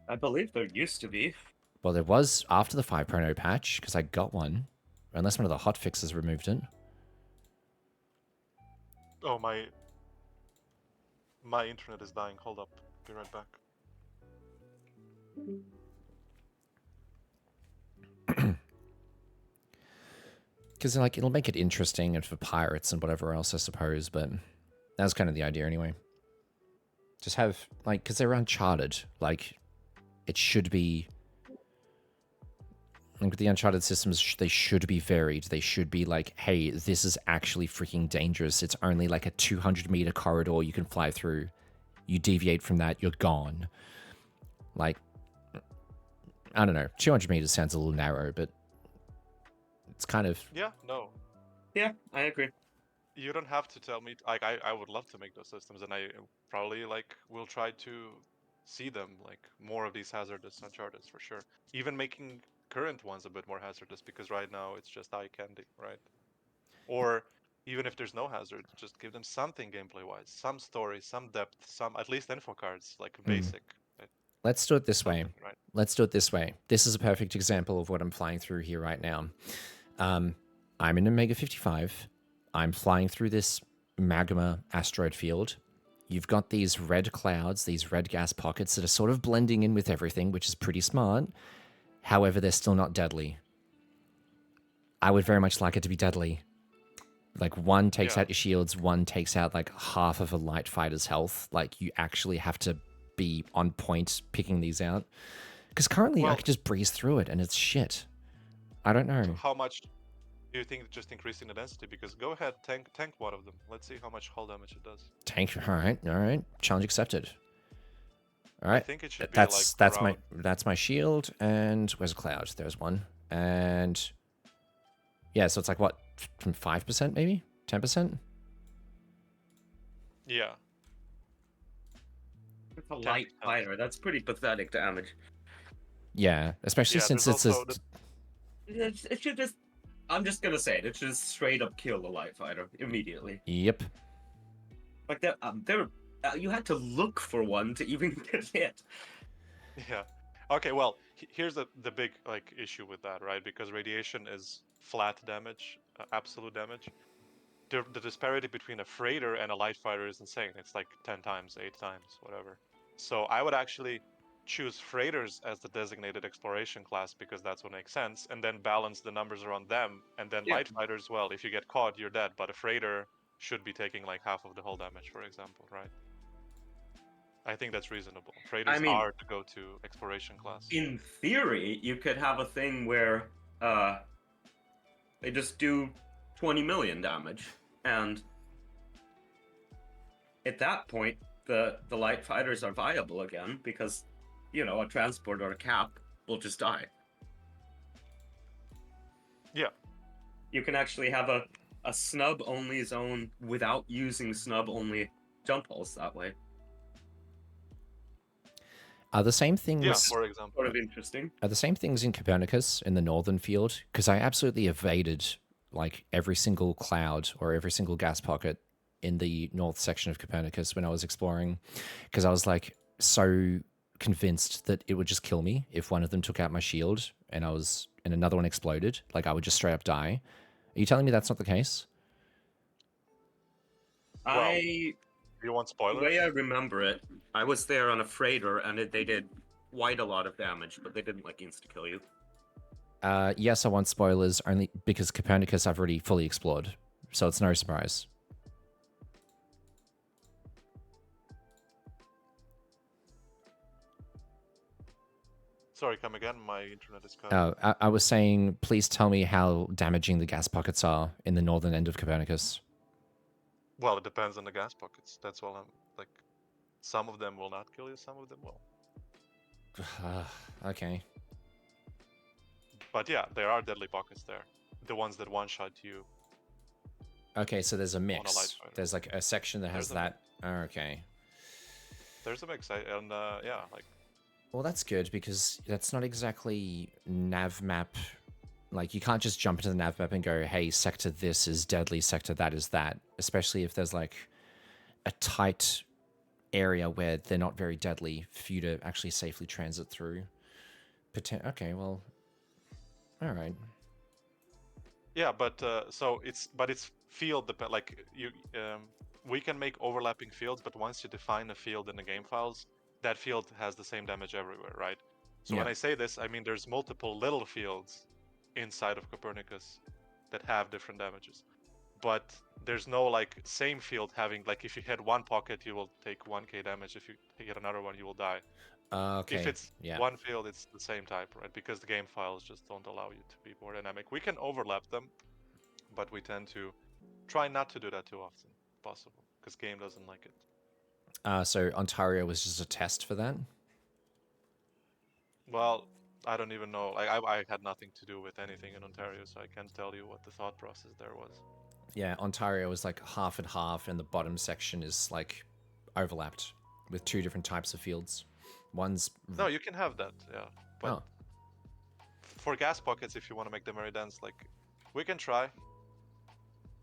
I believe there used to be. Well, there was after the 5.0 patch, because I got one. Unless one of the hotfixes removed it. Oh, my internet is dying. Hold up. Be right back. Because, like, it'll make it interesting and for pirates and whatever else, I suppose, but that's kind of the idea anyway. Just have, like, because they're Uncharted, like, it should be... Like, with the Uncharted systems, they should be varied. They should be like, hey, this is actually freaking dangerous. It's only like a 200-meter corridor you can fly through. You deviate from that, you're gone. Like, I don't know. 200 meters sounds a little narrow, but it's kind of... Yeah, no. Yeah, I agree. You don't have to tell me. Like, I would love to make those systems, and I probably, like, will try to see them, like, more of these hazardous Uncharted for sure. Even making current ones a bit more hazardous, because right now it's just eye candy, right? Or even if there's no hazard, just give them something gameplay wise, some story, some depth, some at least info cards, like basic. Let's do it this way. Right? Let's do it this way. This is a perfect example of what I'm flying through here right now. I'm in Omega 55. I'm flying through this magma asteroid field. You've got these red clouds, these red gas pockets that are sort of blending in with everything, which is pretty smart. However, they're still not deadly. I would very much like it to be deadly. Like, one takes out your shields, one takes out, like, half of a light fighter's health. Like, you actually have to be on point picking these out. Because currently, I could just breeze through it, and it's shit. I don't know. How much do you think just increasing the density? Because go ahead, tank one of them. Let's see how much hull damage it does. Tank, all right. Challenge accepted. All right, I think it should be that's my shield, and where's a cloud? There's one, and yeah, so it's like what, from 5% maybe, 10%? Yeah. It's a light fighter. That's pretty pathetic damage. Yeah, especially since it's it should just. I'm just gonna say it. It should just straight up kill the light fighter immediately. Yep. Like that. You had to look for one to even get hit. Yeah. Okay, well, here's the big like issue with that, right? Because radiation is flat damage, absolute damage. The disparity between a freighter and a light fighter is insane. It's like 10 times, 8 times, whatever. So I would actually choose freighters as the designated exploration class because that's what makes sense, and then balance the numbers around them. And then Yeah. light fighters, well, if you get caught, you're dead. But a freighter should be taking like half of the whole damage, for example, right? I think that's reasonable. I Freighters mean, are to go to exploration class. in theory, you could have a thing where they just do 20 million damage, and at that point, the light fighters are viable again because, you know, a transport or a cap will just die. Yeah. You can actually have a snub only zone without using snub only jump holes that way. Are the same things? Yeah, for example. Sort of interesting. Are the same things in Copernicus in the northern field? Because I absolutely evaded like every single cloud or every single gas pocket in the north section of Copernicus when I was exploring, because I was like so convinced that it would just kill me if one of them took out my shield and another one exploded. Like I would just straight up die. Are you telling me that's not the case? Well, do you want The spoilers? way I remember it, I was there on a freighter and they did quite a lot of damage, but they didn't like insta kill you. Yes, I want spoilers only because Copernicus I've already fully explored, so it's no surprise. Sorry, come again. My internet is cut. I was saying, please tell me how damaging the gas pockets are in the northern end of Copernicus. Well, it depends on the gas pockets. That's all I'm like. Some of them will not kill you. Some of them will. Okay. But yeah, there are deadly pockets there. The ones that one-shot you. Okay, so there's a mix. fighter. There's like a section that has There's a that. Okay. There's a mix, and yeah, like Well, that's good because that's not exactly nav map. Like, you can't just jump into the nav map and go, hey, sector this is deadly, sector that is that. Especially if there's like a tight area where they're not very deadly for you to actually safely transit through. Okay, well, all right. yeah, but it's field depend. Like we can make overlapping fields, but once you define a field in the game files, that field has the same damage everywhere, right? So when Yeah. I say this, I mean there's multiple little fields inside of Copernicus that have different damages. But there's no like same field having like if you hit one pocket you will take 1k damage, if you hit another one you will die. Okay. If it's yeah. one field it's the same type, right? Because the game files just don't allow you to be more dynamic. We can overlap them, but we tend to try not to do that too often if possible, because game doesn't like it. So Ontario was just a test for that? Well, I don't even know. Like I had nothing to do with anything in Ontario, so I can't tell you what the thought process there was. Yeah, Ontario is like half and half, and the bottom section is like overlapped with two different types of fields. One's No, you can have that, yeah. But oh, for gas pockets, if you want to make them very dense, like we can try.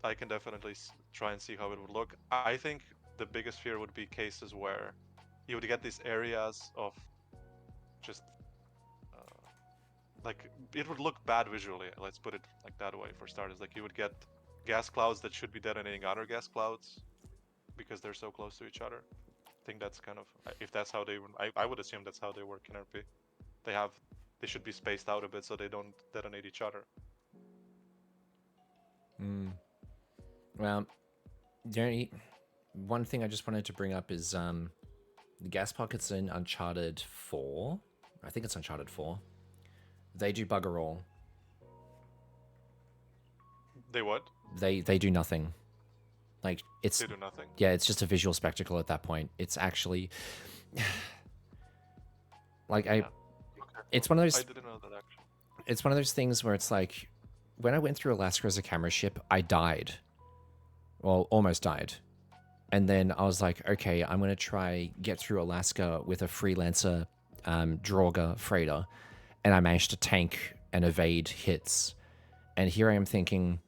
I can definitely try and see how it would look. I think the biggest fear would be cases where you would get these areas of just like it would look bad visually. Let's put it like that way for starters. Like you would get gas clouds that should be detonating other gas clouds because they're so close to each other. I think that's kind of, if that's how they, I would assume that's how they work in RP. They should be spaced out a bit so they don't detonate each other. Well, the only one thing I just wanted to bring up is the gas pockets in Uncharted 4. I think it's Uncharted 4. They do bugger all. They what? They do nothing. Like it's They do nothing. yeah, it's just a visual spectacle at that point. It's actually like Okay. it's one of those I didn't know that actually. it's one of those things where it's like when I went through Alaska as a camera ship, I died. Well, almost died. And then I was like, okay, I'm going to try get through Alaska with a freelancer Draugr freighter. And I managed to tank and evade hits. And here I am thinking,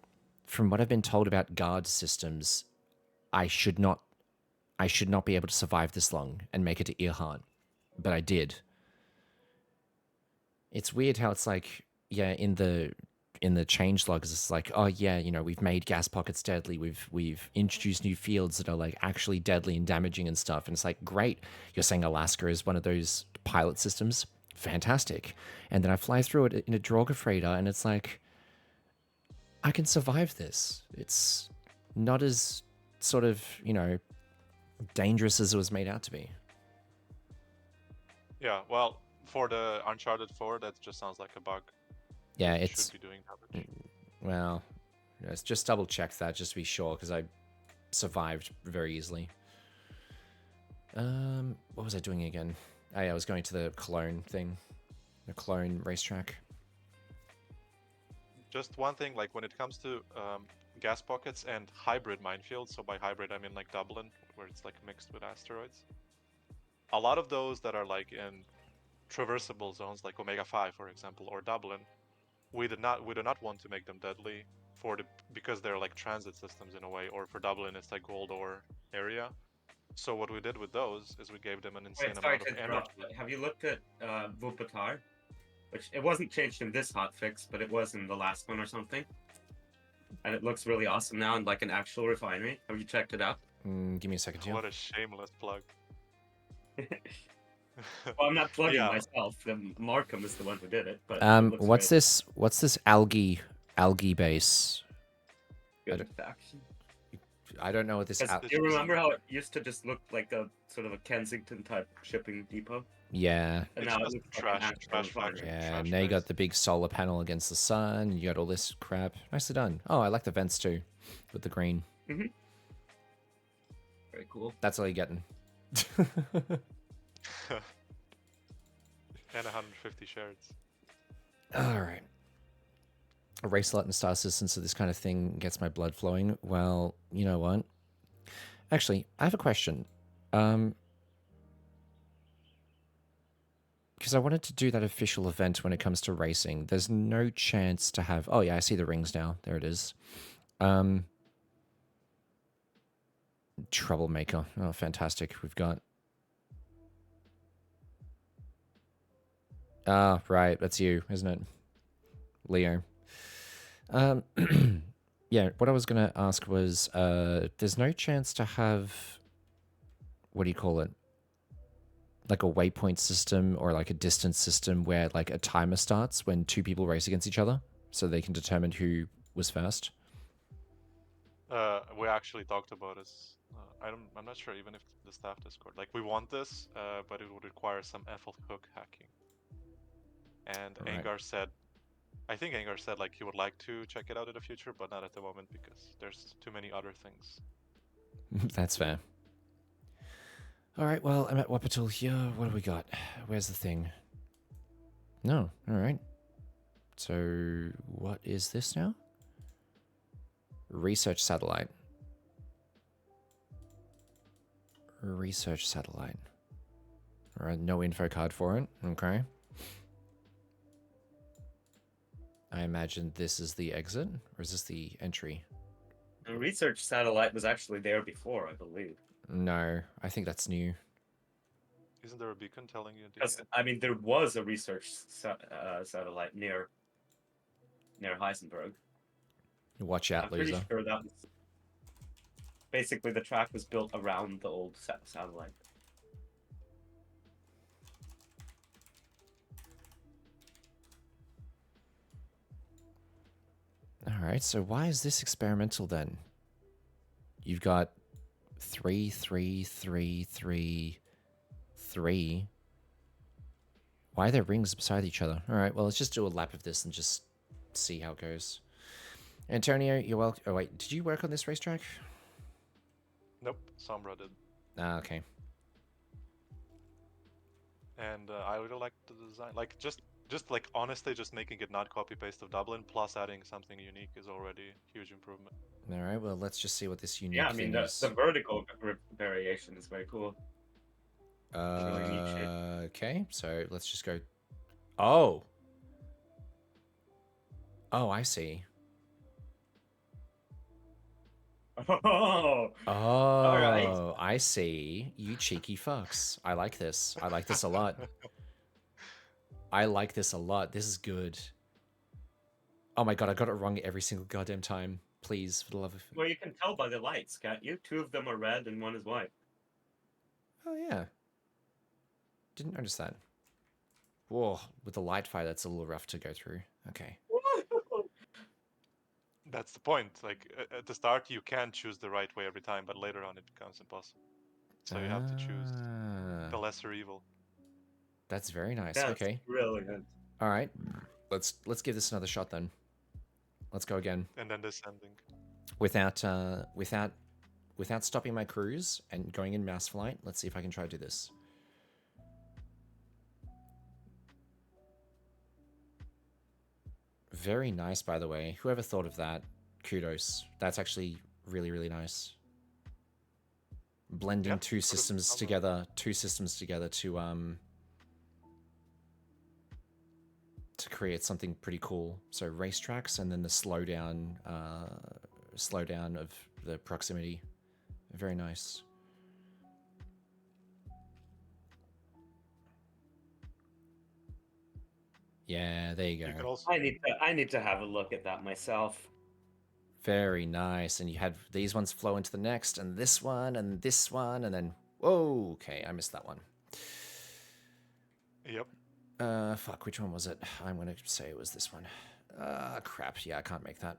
from what I've been told about guard systems, I should not be able to survive this long and make it to Earhart. But I did. It's weird how it's like, yeah, in the change logs, it's like, oh yeah, you know, we've made gas pockets deadly. We've introduced new fields that are like actually deadly and damaging and stuff. And it's like, great. You're saying Alaska is one of those pilot systems. Fantastic. And then I fly through it in a Draugr freighter, and it's like, I can survive this. It's not as sort of, you know, dangerous as it was made out to be. Yeah, well, for the Uncharted 4, that just sounds like a bug. Yeah, It it's should be doing damage. well, let's just double check that just to be sure, because I survived very easily. What was I doing again? Oh, yeah, I was going to the Cologne thing, the Cologne racetrack. Just one thing, like when it comes to gas pockets and hybrid minefields, so by hybrid I mean like Dublin, where it's like mixed with asteroids. A lot of those that are like in traversable zones, like Omega 5, for example, or Dublin, we do not want to make them deadly because they're like transit systems in a way, or for Dublin it's like gold ore area. So what we did with those is we gave them an insane Wait, sorry amount to of interrupt. energy. Have you looked at Vupatar? Which it wasn't changed in this hotfix, but it was in the last one or something. And it looks really awesome now in like an actual refinery. Have you checked it out? Give me a second here. What a shameless plug. Well, I'm not plugging Yeah. myself. Markham is the one who did it. But it looks What's great. this? What's this algae base? Good faction. I don't know what this. Do you remember how it used to just look like a sort of a Kensington type shipping depot? Yeah. And It's now it just looks like an trash actual refinery. factory. Yeah, Trash now you got base. the big solar panel against the sun. You got all this crap. Nicely done. Oh, I like the vents too, with the green. Very cool. That's all you're getting. And 150 shares. All right. A race a lot in Star Citizen, so this kind of thing gets my blood flowing. Well, you know what? Actually, I have a question. Because I wanted to do that official event when it comes to racing. There's no chance to have... Oh, yeah, I see the rings now. There it is. Troublemaker. Oh, fantastic. We've got... Ah, right. That's you, isn't it? Leo. Yeah, what I was going to ask was, there's no chance to have... What do you call it? Like a waypoint system or like a distance system where like a timer starts when two people race against each other so they can determine who was first? We actually talked about this. I'm not sure even if the staff Discord. Like we want this, but it would require some ethel hook hacking. And Right. Angar said, I think Angar said like he would like to check it out in the future, but not at the moment because there's too many other things. That's fair. All right, well, I'm at Wapatul here. What do we got? Where's the thing? No, all right. So what is this now? Research satellite. Research satellite. All right, no info card for it. Okay. I imagine this is the exit, or is this the entry? The research satellite was actually there before, I believe. No, I think that's new. Isn't there a beacon telling you? Because I mean, there was a research satellite near Heisenberg. Watch I'm out, pretty loser. sure that was basically the track was built around the old satellite. All right, so why is this experimental then? You've got 3, 3, 3, 3, 3. Why are there rings beside each other? All right, well, let's just do a lap of this and just see how it goes. Antonio, you're welcome. Oh, wait, did you work on this racetrack? Nope, Sombra did. Ah, okay. And I really like the design. Like just like honestly, just making it not copy paste of Dublin plus adding something unique is already a huge improvement. All right, well, let's just see what this unique Yeah, I mean, thing is. the vertical variation is very cool. really neat shape. Okay, so let's just go. Oh. Oh, I see. Oh, Oh, right. I see. You cheeky fucks. I like this. I like this a lot. I like this a lot. This is good. Oh my god, I got it wrong every single goddamn time. Please, for the love of... Well, you can tell by the lights, can't you? 2 of them are red and 1 is white. Oh yeah. Didn't notice that. Whoa, with the light fire, that's a little rough to go through. Okay. That's the point. Like at the start, you can choose the right way every time, but later on, it becomes impossible. So you have to choose the lesser evil. That's very nice. That's Okay. brilliant. All right. Let's give this another shot then. Let's go again. And then this ending. Without stopping my cruise and going in mass flight. Let's see if I can try to do this. Very nice, by the way. Whoever thought of that, kudos. That's actually really, really nice. Blending two systems together to create something pretty cool. So racetracks and then the slowdown of the proximity. Very nice. Yeah, there you go. You can also... I need to have a look at that myself. Very nice. And you had these ones flow into the next, and this one, and this one, and then... Whoa, okay, I missed that one. Yep. Fuck, which one was it? I'm gonna say it was this one. Crap, yeah, I can't make that.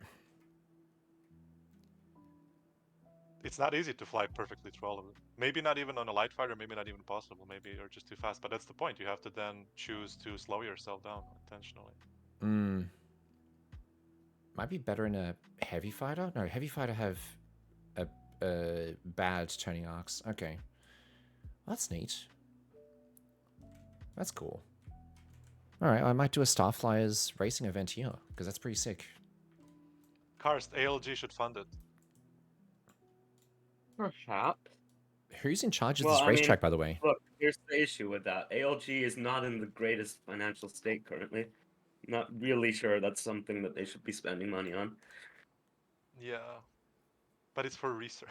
It's not easy to fly perfectly through all of it. Maybe not even on a light fighter, maybe not even possible. Maybe you're just too fast. But that's the point. You have to then choose to slow yourself down intentionally. Might be better in a heavy fighter? No, heavy fighter have a bad turning arcs. Okay. That's neat. That's cool. Alright, I might do a Starflyers racing event here, because that's pretty sick. Karst, ALG should fund it. Perhaps. Who's in charge of this racetrack, by the way? Look, here's the issue with that. ALG is not in the greatest financial state currently. Not really sure that's something that they should be spending money on. Yeah. But it's for research.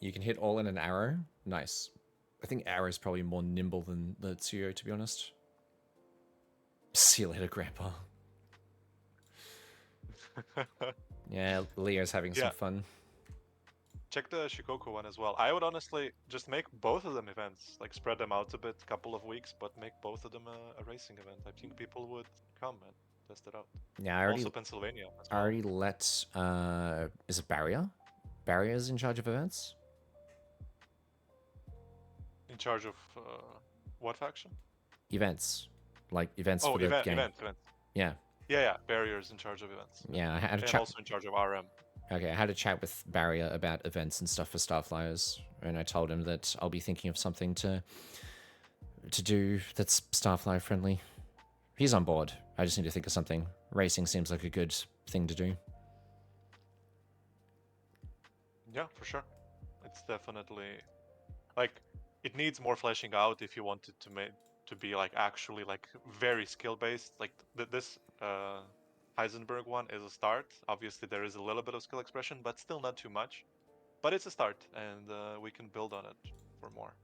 You can hit all in an arrow. Nice. I think arrow is probably more nimble than the Tsuyo, to be honest. See you later, Grandpa. Yeah, Leo's having some fun. Check the Shikoku one as well. I would honestly just make both of them events. Like spread them out a bit, couple of weeks, but make both of them a racing event. I think people would come and test it out. Yeah, I already, also Pennsylvania. As well. I already let, is it Barrier? Barrier's in charge of events? In charge of what faction? Events. Like events for the game. Event. Yeah. Yeah. Barrier's in charge of events. Yeah, I had a and chat. Also in charge of RM. Okay, I had a chat with Barrier about events and stuff for Starflyers, and I told him that I'll be thinking of something to do that's Starflyer friendly. He's on board. I just need to think of something. Racing seems like a good thing to do. Yeah, for sure. It's definitely like it needs more fleshing out if you want it to be like actually like very skill based. Like this Heisenberg one is a start. Obviously, there is a little bit of skill expression, but still not too much. But it's a start, and we can build on it for more.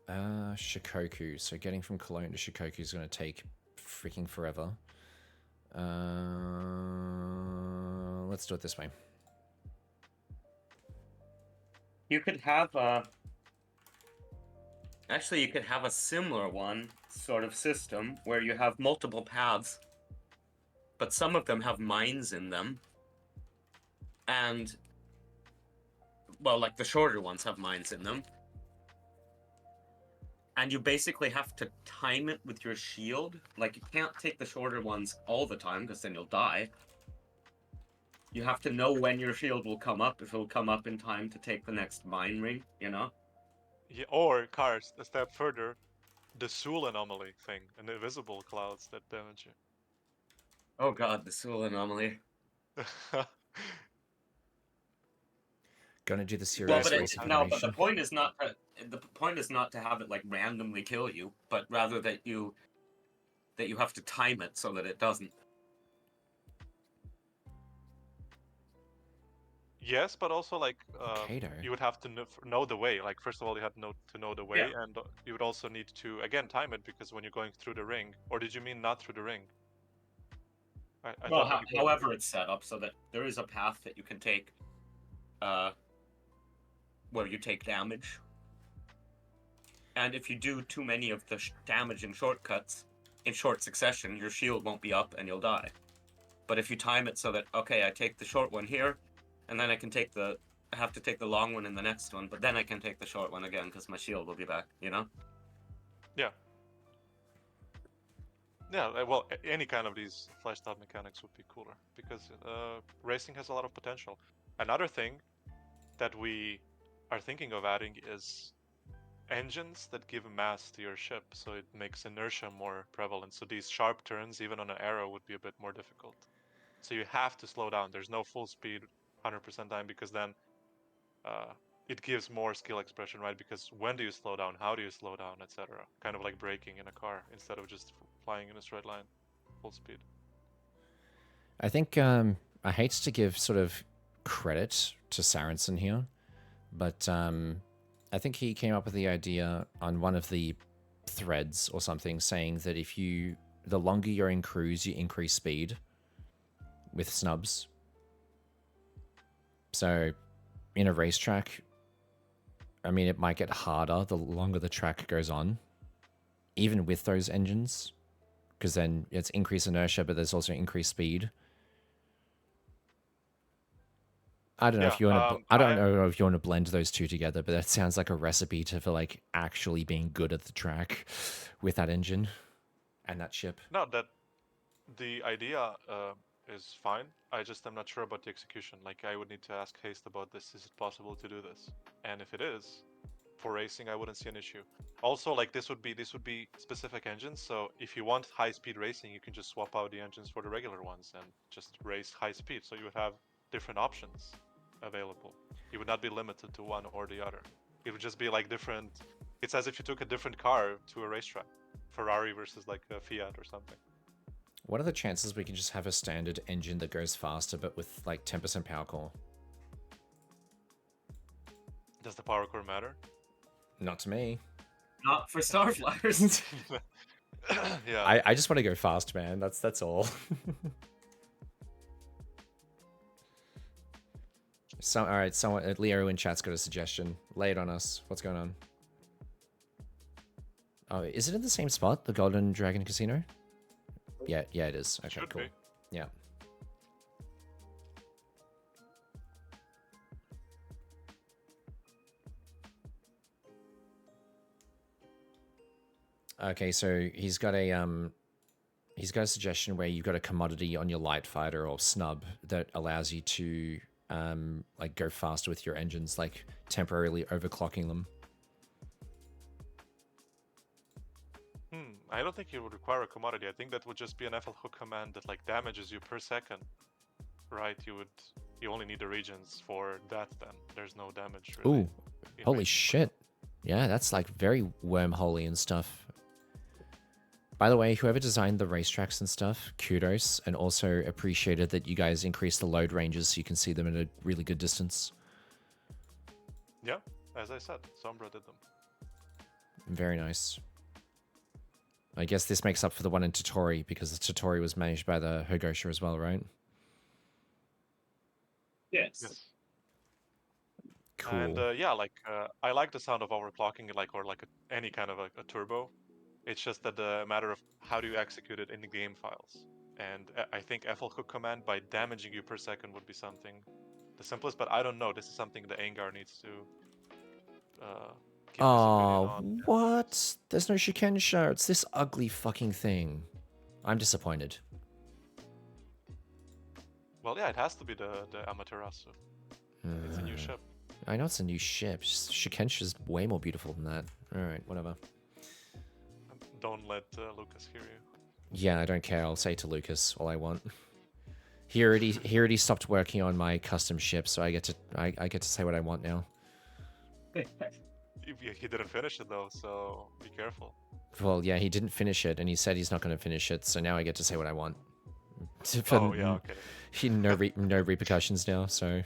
Shikoku. So getting from Cologne to Shikoku is going to take freaking forever. Let's do it this way. You could have a... Actually, you could have a similar one, sort of system, where you have multiple paths, but some of them have mines in them. And, well, like the shorter ones have mines in them. And you basically have to time it with your shield. Like, you can't take the shorter ones all the time, because then you'll die. You have to know when your shield will come up, if it will come up in time to take the next mine ring, you know? Yeah, or Karst, a step further, the Sul anomaly thing, and the invisible clouds that damage you. Oh god, the Sul anomaly. Gonna do the serious but the point is not to have it like randomly kill you, but rather that you have to time it so that it doesn't. Yes, but also like Kato. you would have to know the way. Like first of all, you had to know the way, and you would also need to again time it because when you're going through the ring, or did you mean not through the ring? I Well, thought when you go. however it's set up so that there is a path that you can take, where you take damage, and if you do too many of the damaging shortcuts in short succession, your shield won't be up and you'll die. But if you time it so that, okay, I take the short one here, and then I have to take the long one in the next one, but then I can take the short one again because my shield will be back, you know? Yeah. Yeah, well, any kind of these fleshed out mechanics would be cooler because racing has a lot of potential. Another thing that we are thinking of adding is engines that give mass to your ship, so it makes inertia more prevalent. So these sharp turns, even on an arrow, would be a bit more difficult. So you have to slow down. There's no full speed 100% time because then it gives more skill expression, right? Because when do you slow down? How do you slow down, etc. Kind of like braking in a car instead of just flying in a straight line, full speed. I think I hate to give sort of credit to Sarensen here, but I think he came up with the idea on one of the threads or something, saying that if the longer you're in cruise, you increase speed with snubs. So in a racetrack, I mean, it might get harder the longer the track goes on, even with those engines, because then it's increased inertia, but there's also increased speed. I don't know if you want to. I don't know if you want to blend those two together, but that sounds like a recipe for like actually being good at the track with that engine and that ship. No, that the idea is fine. I just am not sure about the execution. Like I would need to ask Haste about this. Is it possible to do this? And if it is, for racing, I wouldn't see an issue. Also, like this would be specific engines. So if you want high-speed racing, you can just swap out the engines for the regular ones and just race high speed. So you would have different options available. You would not be limited to one or the other. It would just be like different. It's as if you took a different car to a racetrack, Ferrari versus like a Fiat or something. What are the chances we can just have a standard engine that goes faster, but with like 10% power core? Does the power core matter? Not to me. Not for Starflyers. Yeah. I just want to go fast, man. That's all. So, all right, someone, Leo in chat's got a suggestion. Lay it on us. What's going on? Oh, is it in the same spot, the Golden Dragon Casino? Yeah, it is. Okay, Should cool. be. Yeah. Okay, so he's got a suggestion where you've got a commodity on your light fighter or snub that allows you to like go faster with your engines, like temporarily overclocking them. I don't think it would require a commodity. I think that would just be an FL hook command that like damages you per second. Right? You only need the regions for that then. There's no damage really. Ooh, holy shit. Yeah, that's like very wormholey and stuff. By the way, whoever designed the racetracks and stuff, kudos, and also appreciated that you guys increased the load ranges so you can see them at a really good distance. Yeah, as I said, Sombra did them. Very nice. I guess this makes up for the one in Totori, because the Totori was managed by the Hogosha as well, right? Yes. Cool. And yeah, like I like the sound of overclocking, or any kind of a turbo. It's just that the matter of how do you execute it in the game files. And I think FL hook command by damaging you per second would be something the simplest, but I don't know. This is something the Angar needs to give his opinion on. What? There's no Shikensha. It's this ugly fucking thing. I'm disappointed. Well, yeah, it has to be the Amaterasu. It's a new ship. I know it's a new ship. Shikensha's way more beautiful than that. Alright, whatever. Don't let Lucas hear you. Yeah, I don't care. I'll say to Lucas all I want. He already stopped working on my custom ship, so I get to say what I want now. He didn't finish it though, so be careful. Well, yeah, he didn't finish it, and he said he's not going to finish it, so now I get to say what I want. Oh yeah, okay. No repercussions now, so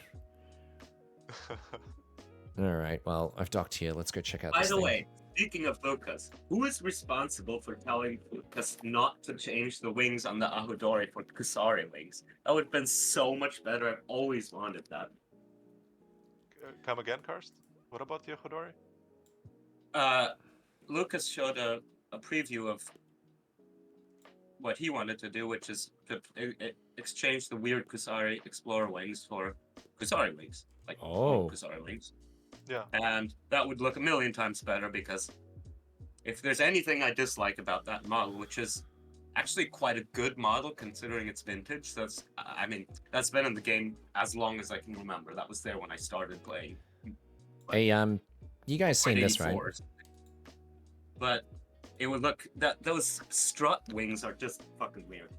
All right. Well, I've docked here. Let's go check out By this the thing. way, speaking of Lucas, who is responsible for telling Lucas not to change the wings on the Ahudori for Kusari wings? That would have been so much better. I've always wanted that. Come again, Karst? What about the Hodori? Lucas showed a preview of what he wanted to do, which is to exchange the weird Kusari Explorer wings for Kusari wings, like Oh. Kusari wings. Yeah. And that would look a million times better because if there's anything I dislike about that model, which is actually quite a good model considering it's vintage, that's that's been in the game as long as I can remember. That was there when I started playing. Hey, you guys seen this, right? 84. But it would look that those strut wings are just fucking weird.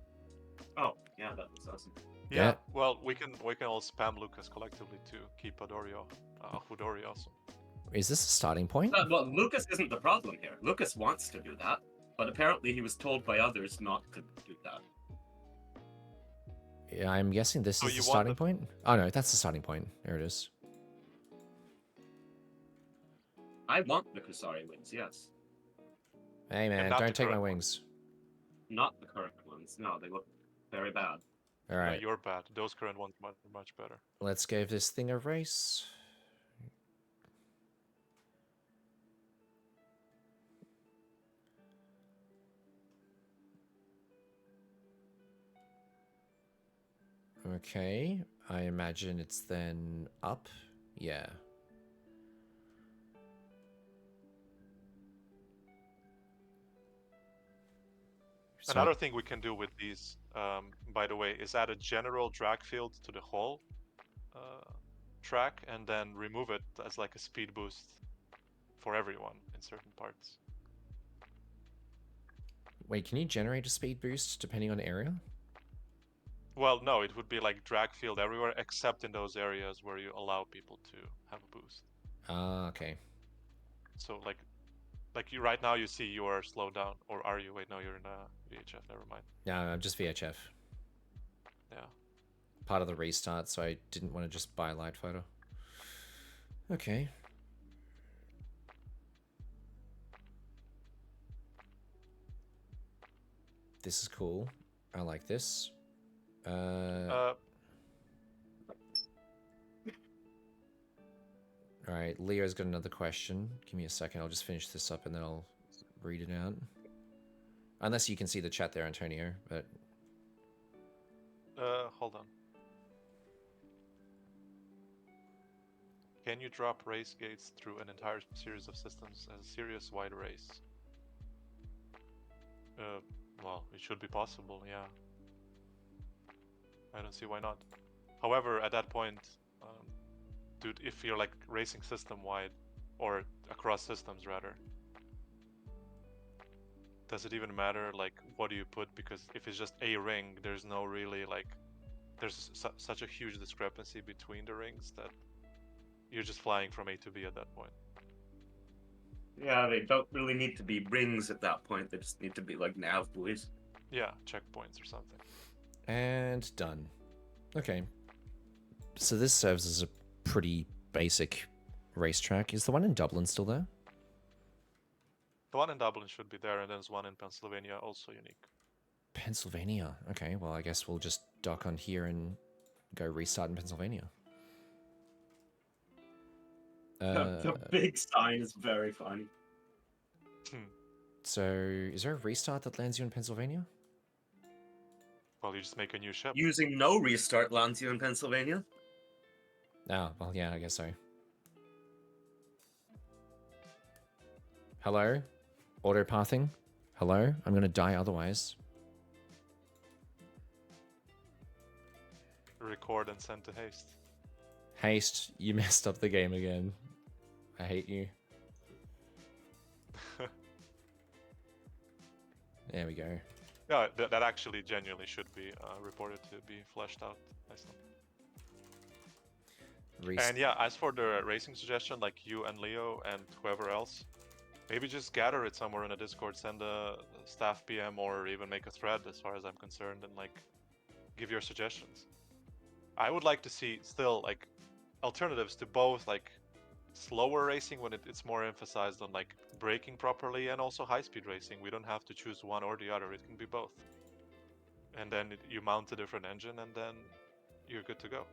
Oh yeah, that was awesome. Yeah. Well, we can all spam Lucas collectively to keep Hodori awesome. Is this a starting point? Well, Lucas isn't the problem here. Lucas wants to do that, but apparently he was told by others not to do that. Yeah, I'm guessing this So is you the want starting point. Oh no, that's the starting point. There it is. I want the Kusari wings, yes. Hey man, not don't the take my current wings. Not the current ones. No, they look very bad. All Yeah, right, you're bad. Those current ones are much better. let's give this thing a race. Okay, I imagine it's then up. Yeah. So Another thing we can do with these, by the way, is add a general drag field to the whole track and then remove it as like a speed boost for everyone in certain parts. wait, can you generate a speed boost depending on area? Well, no, it would be like drag field everywhere except in those areas where you allow people to have a boost. Ah, okay. So like you right now you see you are slowed down, or are you? Wait, no, you're in a VHF. Never mind. No, I'm just VHF. Yeah. Part of the restart, so I didn't want to just buy a light photo. Okay. This is cool. I like this. Alright, Leo's got another question. Give me a second, I'll just finish this up and then I'll read it out. Unless you can see the chat there, Antonio, but... Hold on. Can you drop race gates through an entire series of systems as a serious wide race? Well, it should be possible, yeah. I don't see why not. However, at that point, dude, if you're like racing system wide, or across systems rather, does it even matter like what do you put? Because if it's just a ring, there's no really like, there's such a huge discrepancy between the rings that you're just flying from A to B at that point. Yeah, they don't really need to be rings at that point. They just need to be like nav buoys. Yeah, checkpoints or something. And done. Okay. So this serves as a pretty basic racetrack. Is the one in Dublin still there? The one in Dublin should be there, and there's one in Pennsylvania also unique. Pennsylvania. Okay, well, I guess we'll just dock on here and go restart in Pennsylvania. The big sign is very funny. So, is there a restart that lands you in Pennsylvania? Well, you just make a new ship. Using no restart lands you in Pennsylvania. Oh, well, yeah, I guess so. Hello? Autopathing? Hello? I'm gonna die otherwise. Record and send to haste. Haste, you messed up the game again. I hate you. There we go. Yeah, that actually genuinely should be reported to be fleshed out nicely. And yeah, as for the racing suggestion, like you and Leo and whoever else, maybe just gather it somewhere in a Discord, send a staff PM, or even make a thread as far as I'm concerned, and like give your suggestions. I would like to see still like alternatives to both like slower racing when it's more emphasized on like braking properly, and also high-speed racing. We don't have to choose one or the other. It can be both. And then you mount a different engine, and then you're good to go.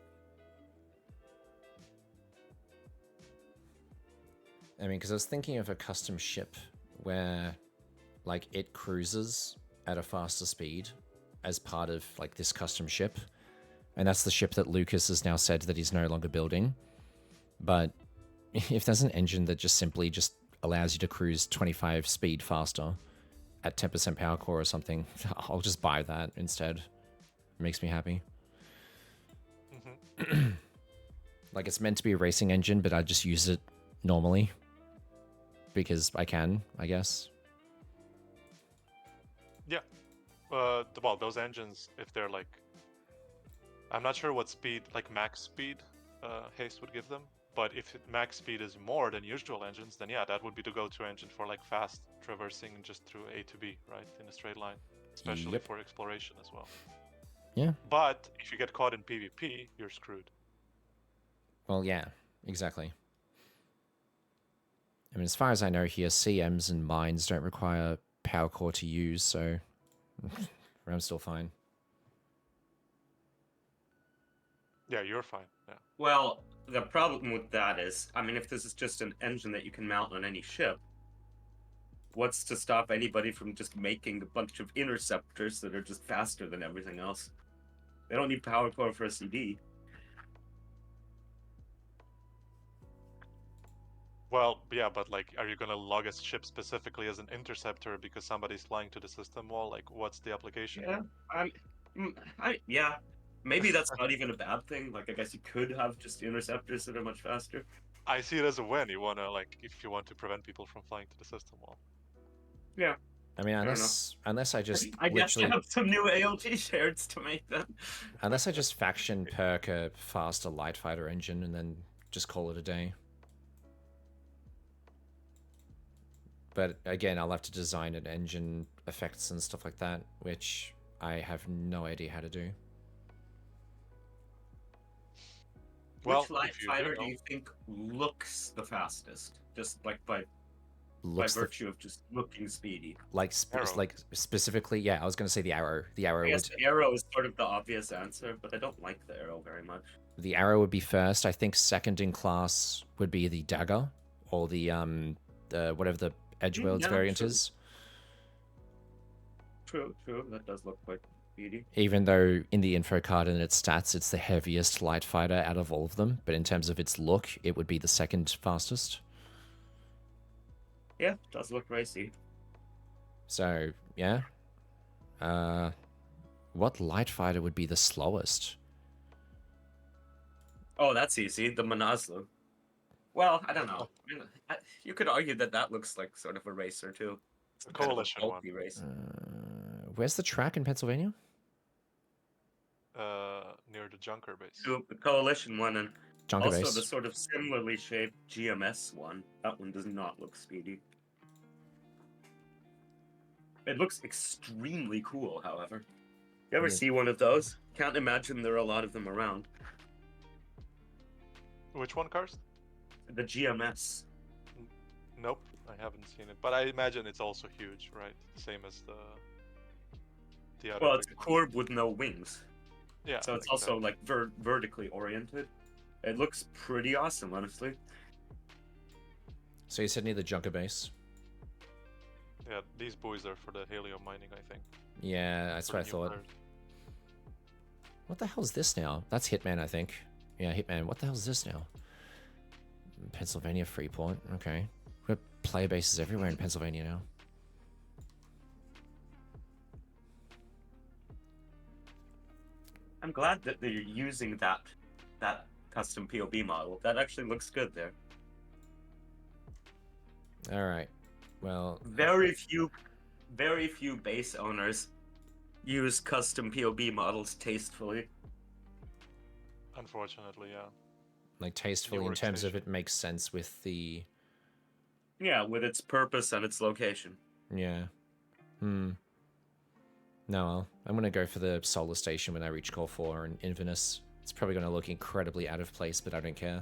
I mean, because I was thinking of a custom ship where, like, it cruises at a faster speed as part of, like, this custom ship. And that's the ship that Lucas has now said that he's no longer building. But if there's an engine that just simply just allows you to cruise 25 speed faster at 10% power core or something, I'll just buy that instead. It makes me happy. Mm-hmm. Like, it's meant to be a racing engine, but I just use it normally. Because I can, I guess. Yeah. Well, those engines, if they're like, I'm not sure what speed, like max speed, Haste would give them. But if max speed is more than usual engines, then yeah, that would be the go-to engine for like fast traversing just through A to B, right, in a straight line, especially Yep. for exploration as well. Yeah. But if you get caught in PvP, you're screwed. Well, yeah, exactly. I mean, as far as I know here, CMs and mines don't require power core to use, so I'm still fine. Yeah, you're fine. Yeah. Well, the problem with that is, I mean, if this is just an engine that you can mount on any ship, what's to stop anybody from just making a bunch of interceptors that are just faster than everything else? They don't need power core for a CD. Well, yeah, but like, are you gonna log a ship specifically as an interceptor because somebody's flying to the system wall? Like, what's the application? Yeah, yeah. Maybe that's not even a bad thing. Like, I guess you could have just interceptors that are much faster. I see it as a win. You wanna like, if you want to prevent people from flying to the system wall. Yeah. I mean, Fair unless I just I guess I literally, have some new ALG shards to make them. unless I just faction perk a faster light fighter engine and then just call it a day. But again, I'll have to design an engine effects and stuff like that, which I have no idea how to do. Well, Which light if you fighter do, do you think looks the fastest? Just like by Looks virtue of just looking speedy. Arrow. like specifically, yeah, I was gonna say the arrow. The arrow I guess would the arrow is sort of the obvious answer, but I don't like the arrow very much. be first. I think second in class would be the dagger or the whatever the Edgeworlds Yeah, variant true. is. True. That does look quite speedy. Even though in the info card and its stats, it's the heaviest light fighter out of all of them, but in terms of its look, it would be the second fastest. Yeah, does look racy. So yeah, what light fighter would be the slowest? Oh, that's easy. The Manaslu. Well, I don't know. I mean, you could argue that that looks like sort of a racer too. It's The kind of a coalition one. bulky racer. Where's the track in Pennsylvania? Near the Junker base. The Coalition one, and Junker also base. the sort of similarly shaped GMS one. That one does not look speedy. It looks extremely cool, however. You ever Yeah. see one of those? Can't imagine there are a lot of them around. Which one, Karst? The GMS. Nope, I haven't seen it. But I imagine it's also huge, right? Same as the other. Well, it's a big one. Corb with no wings. Yeah. So it's exactly. also like vertically oriented. It looks pretty awesome, honestly. So you said near the Junker base. Yeah, these buoys are for the helium mining, I think. Yeah, that's what I For thought. nuclear. What the hell's this now? That's Hitman, I think. Yeah, Hitman. What the hell's this now? Pennsylvania Freeport. Okay. We've got player bases everywhere in Pennsylvania now. I'm glad that they're using that custom POB model. That actually looks good there. All right. Well, Very few base owners use custom POB models tastefully. Unfortunately, yeah. like tastefully in Your terms of workstation. it makes sense with the Yeah, with its purpose and its location. yeah. No, I'm gonna go for the solar station when I reach Core 4 and Inverness. It's probably going to look incredibly out of place, but I don't care.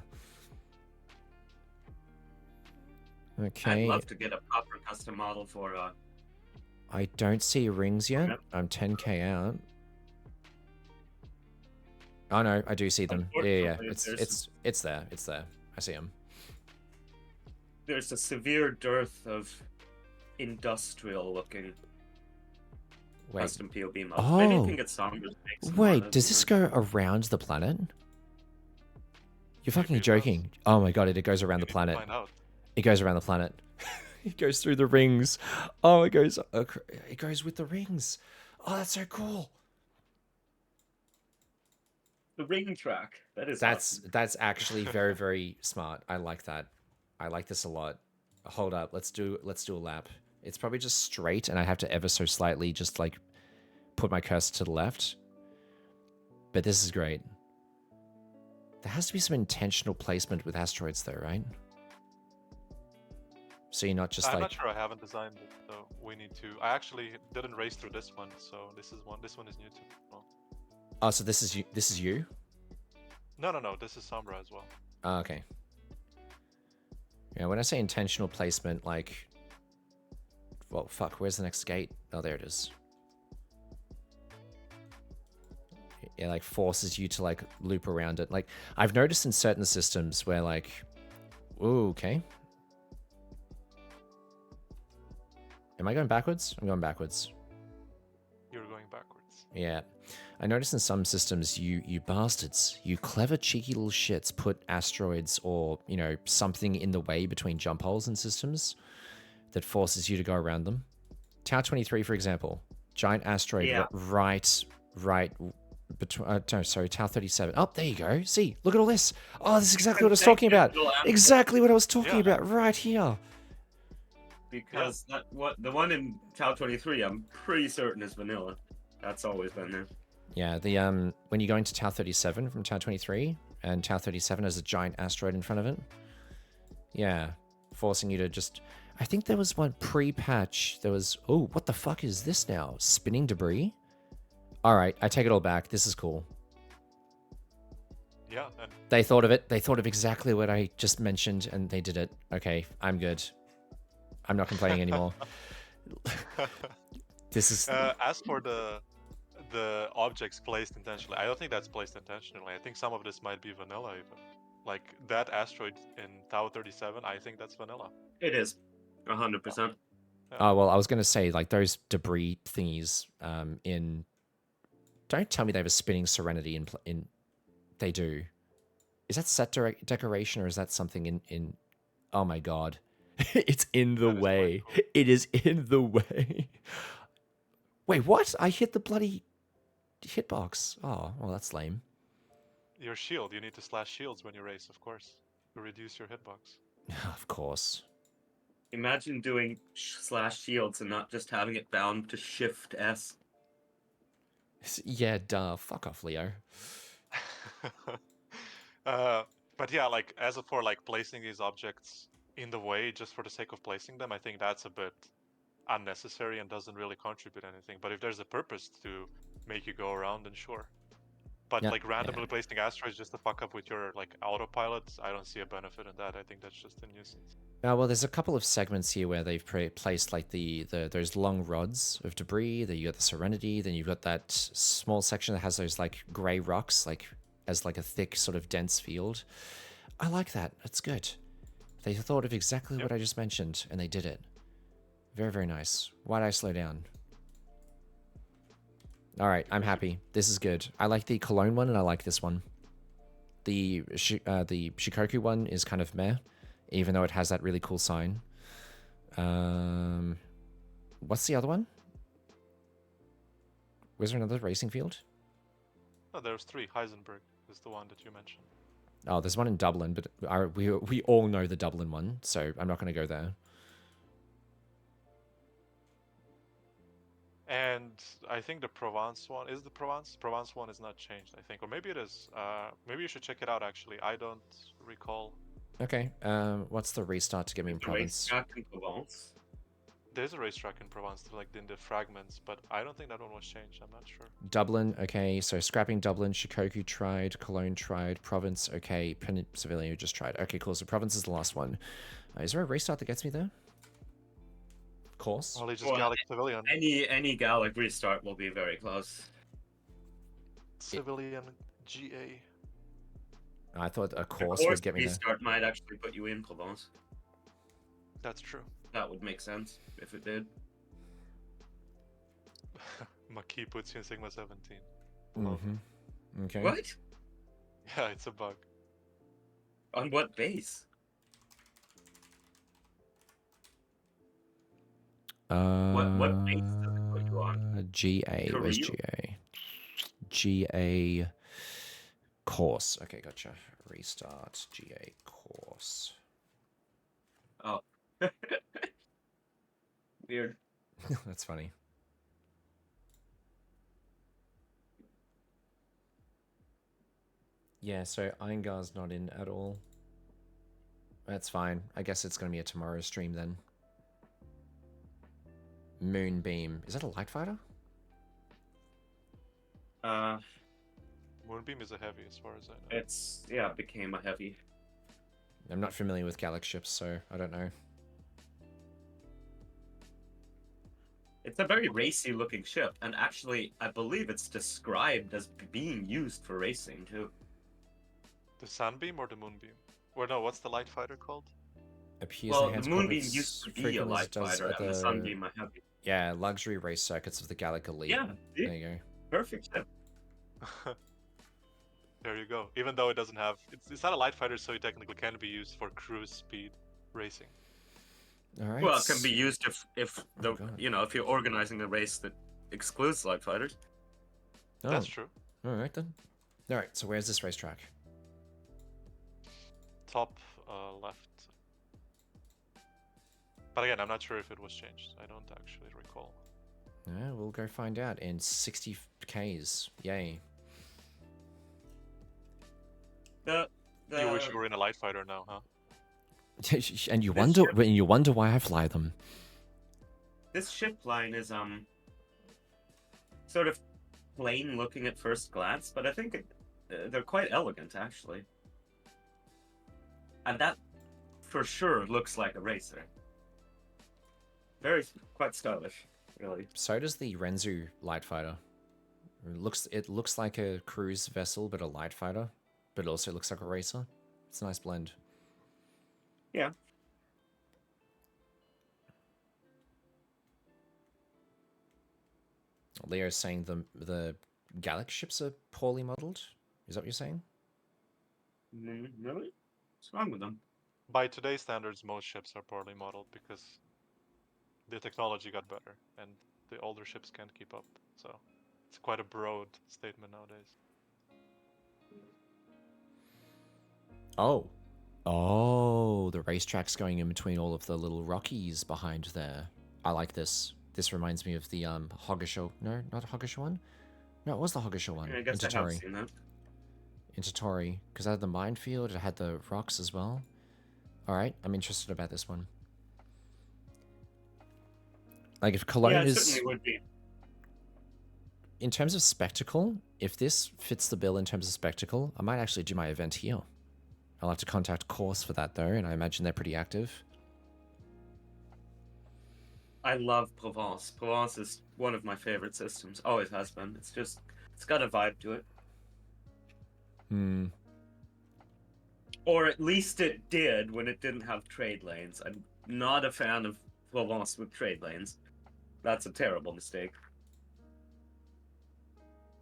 Okay. I'd love to get a proper custom model for I don't see rings yet. Yep. I'm 10k out. Oh no, I do see them. Yeah. Unfortunately, It's there. It's there. I see them. there's a severe dearth of industrial looking Wait. custom POB models. Maybe Oh. I can get some. Wait, does this go around the planet? You're fucking joking. Oh my god, it goes around the planet. Find out. It goes around the planet. It goes through the rings. Oh, it goes with the rings. Oh, that's so cool. The ring track. That is That's actually very, very smart. I like that. I like this a lot. Hold up, let's do a lap. It's probably just straight, and I have to ever so slightly just like put my cursor to the left. But this is great. There has to be some intentional placement with asteroids, though, right? So you're not just I'm like. not sure. I haven't designed it, so we need to. I actually didn't race through this one, so this one is new to me. Well, Oh, so this is you. This is you. no. This is Sombra as well. Oh, okay. Yeah, when I say intentional placement, like. Well, fuck. Where's the next gate? Oh, there it is. It like forces you to like loop around it. Like I've noticed in certain systems where like, ooh, okay. Am I going backwards? I'm going backwards. You're going backwards. Yeah. I noticed in some systems, you bastards, you clever cheeky little shits put asteroids or, you know, something in the way between jump holes in systems that forces you to go around them. Tau 23, for example, giant asteroid right between, no, sorry, Tau 37. Oh, there you go. See, look at all this. Oh, this is exactly what I was talking about. Exactly what I was talking about right here. Because the one in Tau 23, I'm pretty certain is vanilla. That's always been there. Yeah, the when you go into Tau 37 from Tau 23, and Tau 37 has a giant asteroid in front of it. Yeah, forcing you to just. I think there was one pre-patch. There was. Oh, what the fuck is this now? Spinning debris. All right, I take it all back. This is cool. Yeah, and They thought of it. They thought of exactly what I just mentioned, and they did it. Okay, I'm good. I'm not complaining anymore. This is. as for the objects placed intentionally, I don't think that's placed intentionally. I think some of this might be vanilla even. Like that asteroid in Tau 37, I think that's vanilla. It is. 100%. Oh well, I was gonna say like those debris thingies. In. Don't tell me they have a spinning Serenity in. They do. Is that set decoration or is that something in? Oh my god. It's in the way. Cool. It is in the way. Wait, what? I hit the bloody hitbox. Oh, well, that's lame. Your shield. You need to slash shields when you race, of course, to reduce your hitbox. Of course. Imagine doing slash shields and not just having it bound to Shift S. Yeah, duh. Fuck off, Leo. But yeah, like as for like placing these objects in the way just for the sake of placing them, I think that's a bit unnecessary and doesn't really contribute anything. But if there's a purpose to make you go around, then sure. But like randomly placing asteroids just to fuck up with your like autopilot, I don't see a benefit in that. I think that's just a nuisance. Well, there's a couple of segments here where they've placed like those long rods of debris. Then you got the Serenity. Then you've got that small section that has those like grey rocks, like as like a thick sort of dense field. I like that. That's good. They thought of exactly what I just mentioned, and they did it. Very, very nice. Why'd I slow down? All right, I'm happy. This is good. I like the Cologne one, and I like this one. The Shikoku one is kind of meh, even though it has that really cool sign. What's the other one? Was there another racing field? Oh, there's 3. Heisenberg is the one that you mentioned. Oh, there's one in Dublin, but we all know the Dublin one, so I'm not going to go there. And I think the Provence one is the Provence. Provence one is not changed, I think, or maybe it is. Maybe you should check it out. Actually, I don't recall. Okay. What's the restart to get me in Provence? In Provence? There's a racetrack in Provence, like in the fragments, but I don't think that one was changed. I'm not sure. Dublin, okay. So scrapping Dublin, Shikoku tried, Cologne tried, Province, okay. Pennsylvania just tried. Okay, cool. So Province is the last one. Is there a restart that gets me there? Of course. Probably just Well, Gallic Civilian. Any Gallic restart will be very close. Civilian GA. I thought a The course course would get me there. restart might actually put you in Provence. That's true. That would make sense if it did. Maki puts you in Sigma 17. Love it. Mm-hmm. Okay. What? Yeah, it's a bug. On what base? What base does it put you on? GA. Where's Korea? GA? GA course. Okay, gotcha. Restart GA course. Oh. Weird. That's funny. Yeah, so Eingar's not in at all. That's fine. I guess it's going to be a tomorrow stream then. Moonbeam. Is that a light fighter? Moonbeam is a heavy as far as I know. It became a heavy. I'm not familiar with Gallic ships, so I don't know. It's a very racy looking ship, and actually, I believe it's described as being used for racing too. The Sunbeam or the Moonbeam? Or no, what's the light fighter called? Appears Well, the enhanced Moonbeam profits used to be a frequently light does fighter, at and the Sunbeam a heavy. Yeah, luxury race circuits of the Gallic Elite. Yeah, see? There you go. Perfect ship. There you go. Even though it doesn't have, it's not a light fighter, so it technically can be used for cruise speed racing. All right. Well, it can be used if the God. if you're organizing a race that excludes light fighters. Oh, That's true. all right then. All right. So where's this racetrack? Top left. But again, I'm not sure if it was changed. I don't actually recall. Yeah, we'll go find out in 60 Ks. Yay. You wish you were in a light fighter now, huh? And you This wonder why I fly them. This ship line is sort of plain looking at first glance, but I think they're quite elegant actually, and that for sure looks like a racer. Quite stylish, really. So does the Renzu light fighter. It looks like a cruise vessel, but a light fighter, but it also looks like a racer. It's a nice blend. Yeah. Leo's saying the Gallic ships are poorly modeled. Is that what you're saying? Really? What's wrong with them? By today's standards, most ships are poorly modeled because the technology got better and the older ships can't keep up. So it's quite a broad statement nowadays. Oh, the racetrack's going in between all of the little rockies behind there. I like this. This reminds me of the Hogasho. No, not Hogasho one. No, it was the Hogasho one. I guess I have seen that. In Totori, because I had the minefield, it had the rocks as well. All right, I'm interested about this one. Like if Cologne Yeah, it is, certainly would be. in terms of spectacle, if this fits the bill in terms of spectacle, I might actually do my event here. I'll have to contact Course for that though, and I imagine they're pretty active. I love Provence. Provence is one of my favorite systems. Always has been. It's got a vibe to it. Hmm. Or at least it did when it didn't have trade lanes. I'm not a fan of Provence with trade lanes. That's a terrible mistake.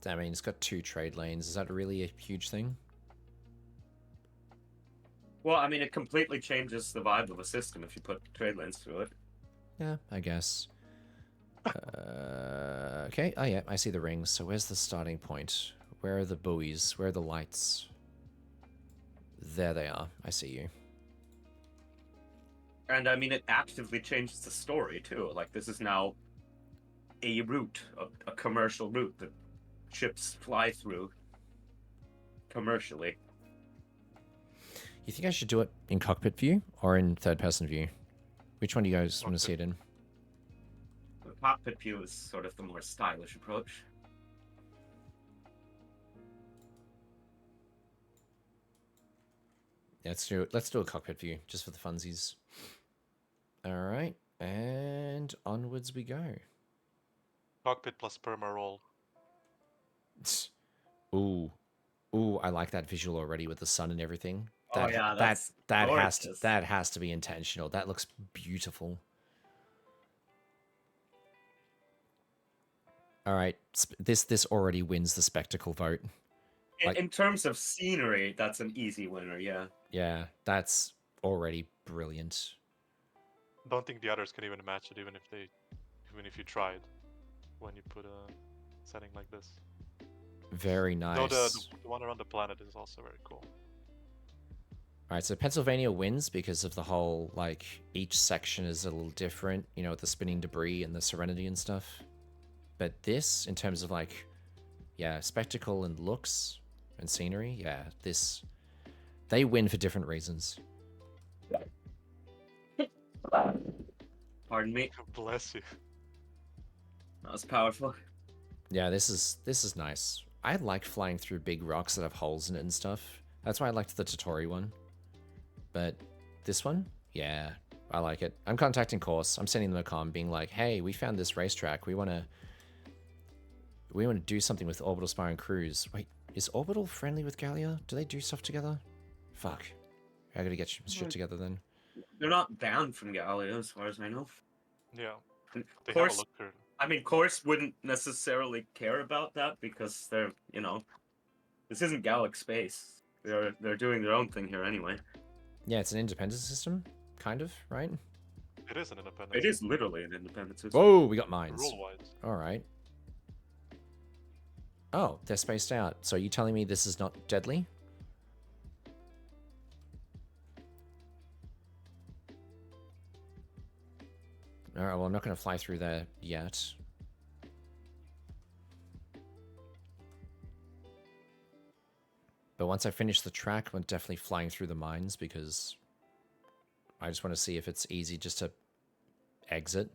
I mean, it's got 2 trade lanes. Is that really a huge thing? Well, I mean, it completely changes the vibe of a system if you put trade lanes through it. Yeah, I guess. Okay. Oh yeah, I see the rings. So where's the starting point? Where are the buoys? Where are the lights? There they are. I see you. And I mean, it actively changes the story too. Like, this is now a route, a commercial route that ships fly through commercially. You think I should do it in cockpit view or in third person view? Which one do you guys want to see it in? cockpit view is sort of the more stylish approach. Yeah, let's do a cockpit view just for the funsies. All right, and onwards we go. Cockpit plus perma roll. Ooh, ooh, I like that visual already with the sun and everything. Oh yeah, that's gorgeous. That has to be intentional. That looks beautiful. All right, this already wins the spectacle vote. In terms of scenery, that's an easy winner. Yeah. Yeah, that's already brilliant. Don't think the others can even match it, even if you tried, when you put a setting like this. Very nice. No, the one around the planet is also very cool. All right, so Pennsylvania wins because of the whole, like, each section is a little different, you know, with the spinning debris and the Serenity and stuff. But this, in terms of, like, yeah, spectacle and looks and scenery, yeah, they win for different reasons. Pardon me. Bless you. That was powerful. Yeah, this is nice. I like flying through big rocks that have holes in it and stuff. That's why I liked the Totori one. But this one, yeah, I like it. I'm contacting Course. I'm sending them a comm being like, hey, we found this racetrack. We want to do something with Orbital Spire and Cruise. Wait, is Orbital friendly with Gallia? Do they do stuff together? Fuck. I gotta get shit together then. They're not banned from Gallia, as far as I know. Yeah. And They Course, have a look through. I mean, Course wouldn't necessarily care about that because they're, you know, this isn't Gallic space. They're doing their own thing here anyway. Yeah, it's an independent system, kind of, right? It is an independent. It is literally an independent system. Whoa, we got mines. Rule-wise. All right. Oh, they're spaced out. So are you telling me this is not deadly? All right, well, I'm not going to fly through there yet. But once I finish the track, I'm definitely flying through the mines because I just want to see if it's easy just to exit.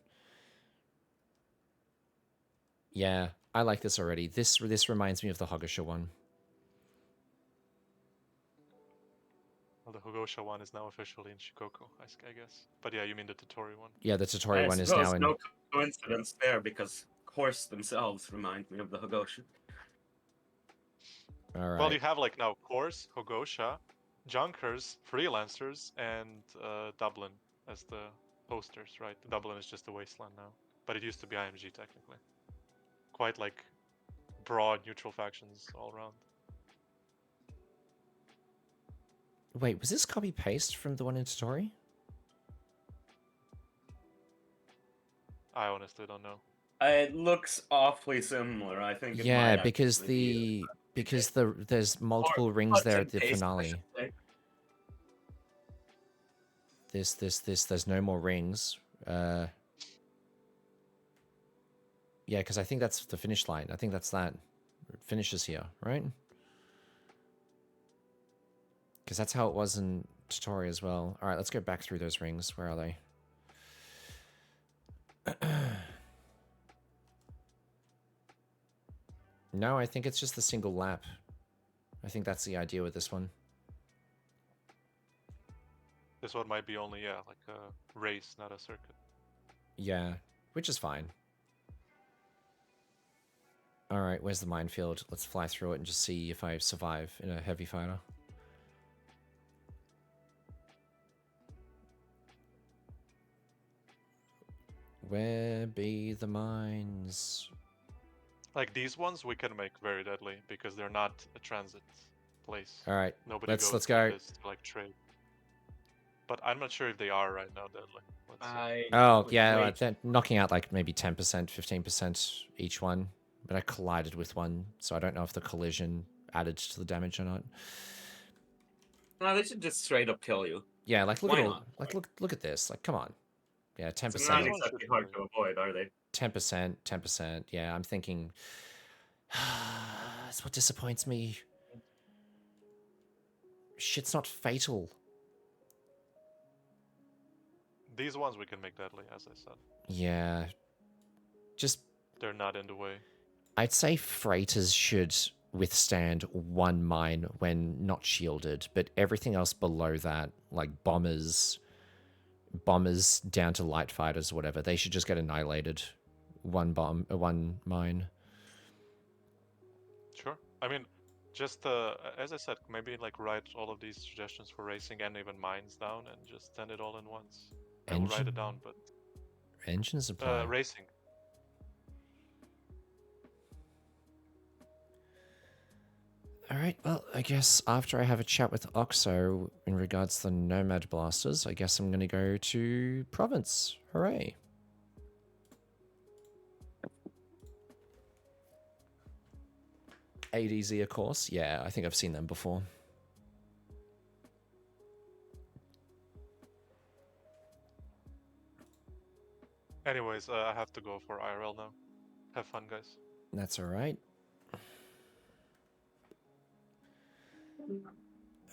Yeah, I like this already. This reminds me of the Hogasha one. Well, the Hogosha one is now officially in Shikoku, I guess. But yeah, you mean the Totori one. Yeah, the Totori I one is suppose now in... no coincidence there because Course themselves remind me of the Hogosha. All right. Well, you have like now Course, Hogosha, Junkers, Freelancers, and Dublin as the posters, right? Dublin is just a wasteland now, but it used to be IMG technically. Quite like broad neutral factions all around. Wait, was this copy paste from the one in Totori? I honestly don't know. It looks awfully similar. I think. Yeah, because there's multiple rings there at the finale. There's no more rings. Yeah, because I think that's the finish line. I think that's that. It finishes here, right? Because that's how it was in Totori as well. All right, let's go back through those rings. Where are they? No, I think it's just the single lap. I think that's the idea with this one. This one might be only, yeah, like a race, not a circuit. Yeah, which is fine. All right, where's the minefield? Let's fly through it and just see if I survive in a heavy fighter. Where be the mines? Like these ones, we can make very deadly because they're not a transit place. All right, Nobody let's goes go. to this to like trade. But I'm not sure if they are right now deadly. Let's see. Oh yeah, they're knocking out like maybe 10%, 15% each one. But I collided with one, so I don't know if the collision added to the damage or not. No, they should just straight up kill you. Yeah, like look Why at all, not? like look at this. Like come on. Yeah, 10%. It's not exactly hard to avoid, are they? 10%, 10%. Yeah, I'm thinking that's what disappoints me. Shit's not fatal. These ones we can make deadly, as I said. Yeah. Just, They're not in the way. I'd say freighters should withstand one mine when not shielded, but everything else below that, like bombers down to light fighters or whatever, they should just get annihilated. One mine. Sure. I mean, just as I said, maybe like write all of these suggestions for racing and even mines down, and just send it all in once. I will write it down, but Engine supply. racing. All right, well, I guess after I have a chat with Oxo in regards to the Nomad Blasters, I guess I'm going to go to Province. Hooray. ADZ, of course. Yeah, I think I've seen them before. Anyways, I have to go for IRL now. Have fun, guys. That's all right.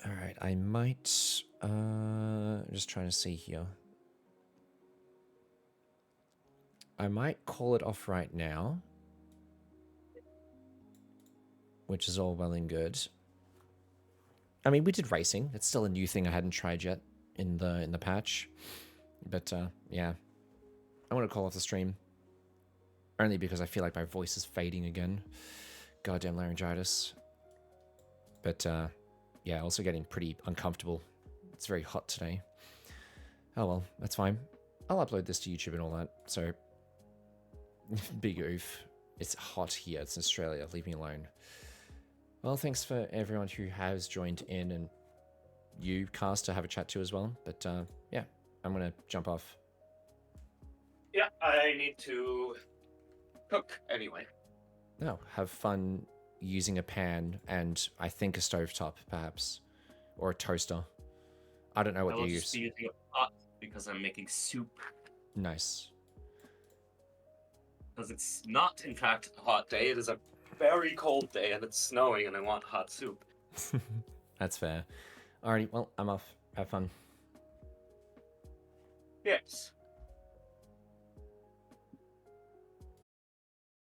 All right, I might... just trying to see here. I might call it off right now. Which is all well and good. I mean, we did racing. It's still a new thing I hadn't tried yet in the patch. But, yeah. I want to call off the stream. Only because I feel like my voice is fading again. Goddamn laryngitis. But, yeah, also getting pretty uncomfortable. It's very hot today. Oh well, that's fine. I'll upload this to YouTube and all that, so... Big oof. It's hot here, it's Australia, leave me alone. Well, thanks for everyone who has joined in, and you, Cast, to have a chat to as well. But, yeah, I'm gonna jump off. Yeah, I need to cook anyway. No, have fun using a pan and I think a stovetop, perhaps. Or a toaster. I don't know what I you will use. just be using a pot because I'm making soup. Nice. Because it's not, in fact, a hot day. It is a very cold day and it's snowing and I want hot soup. That's fair. Alrighty, well, I'm off. Have fun. Yes.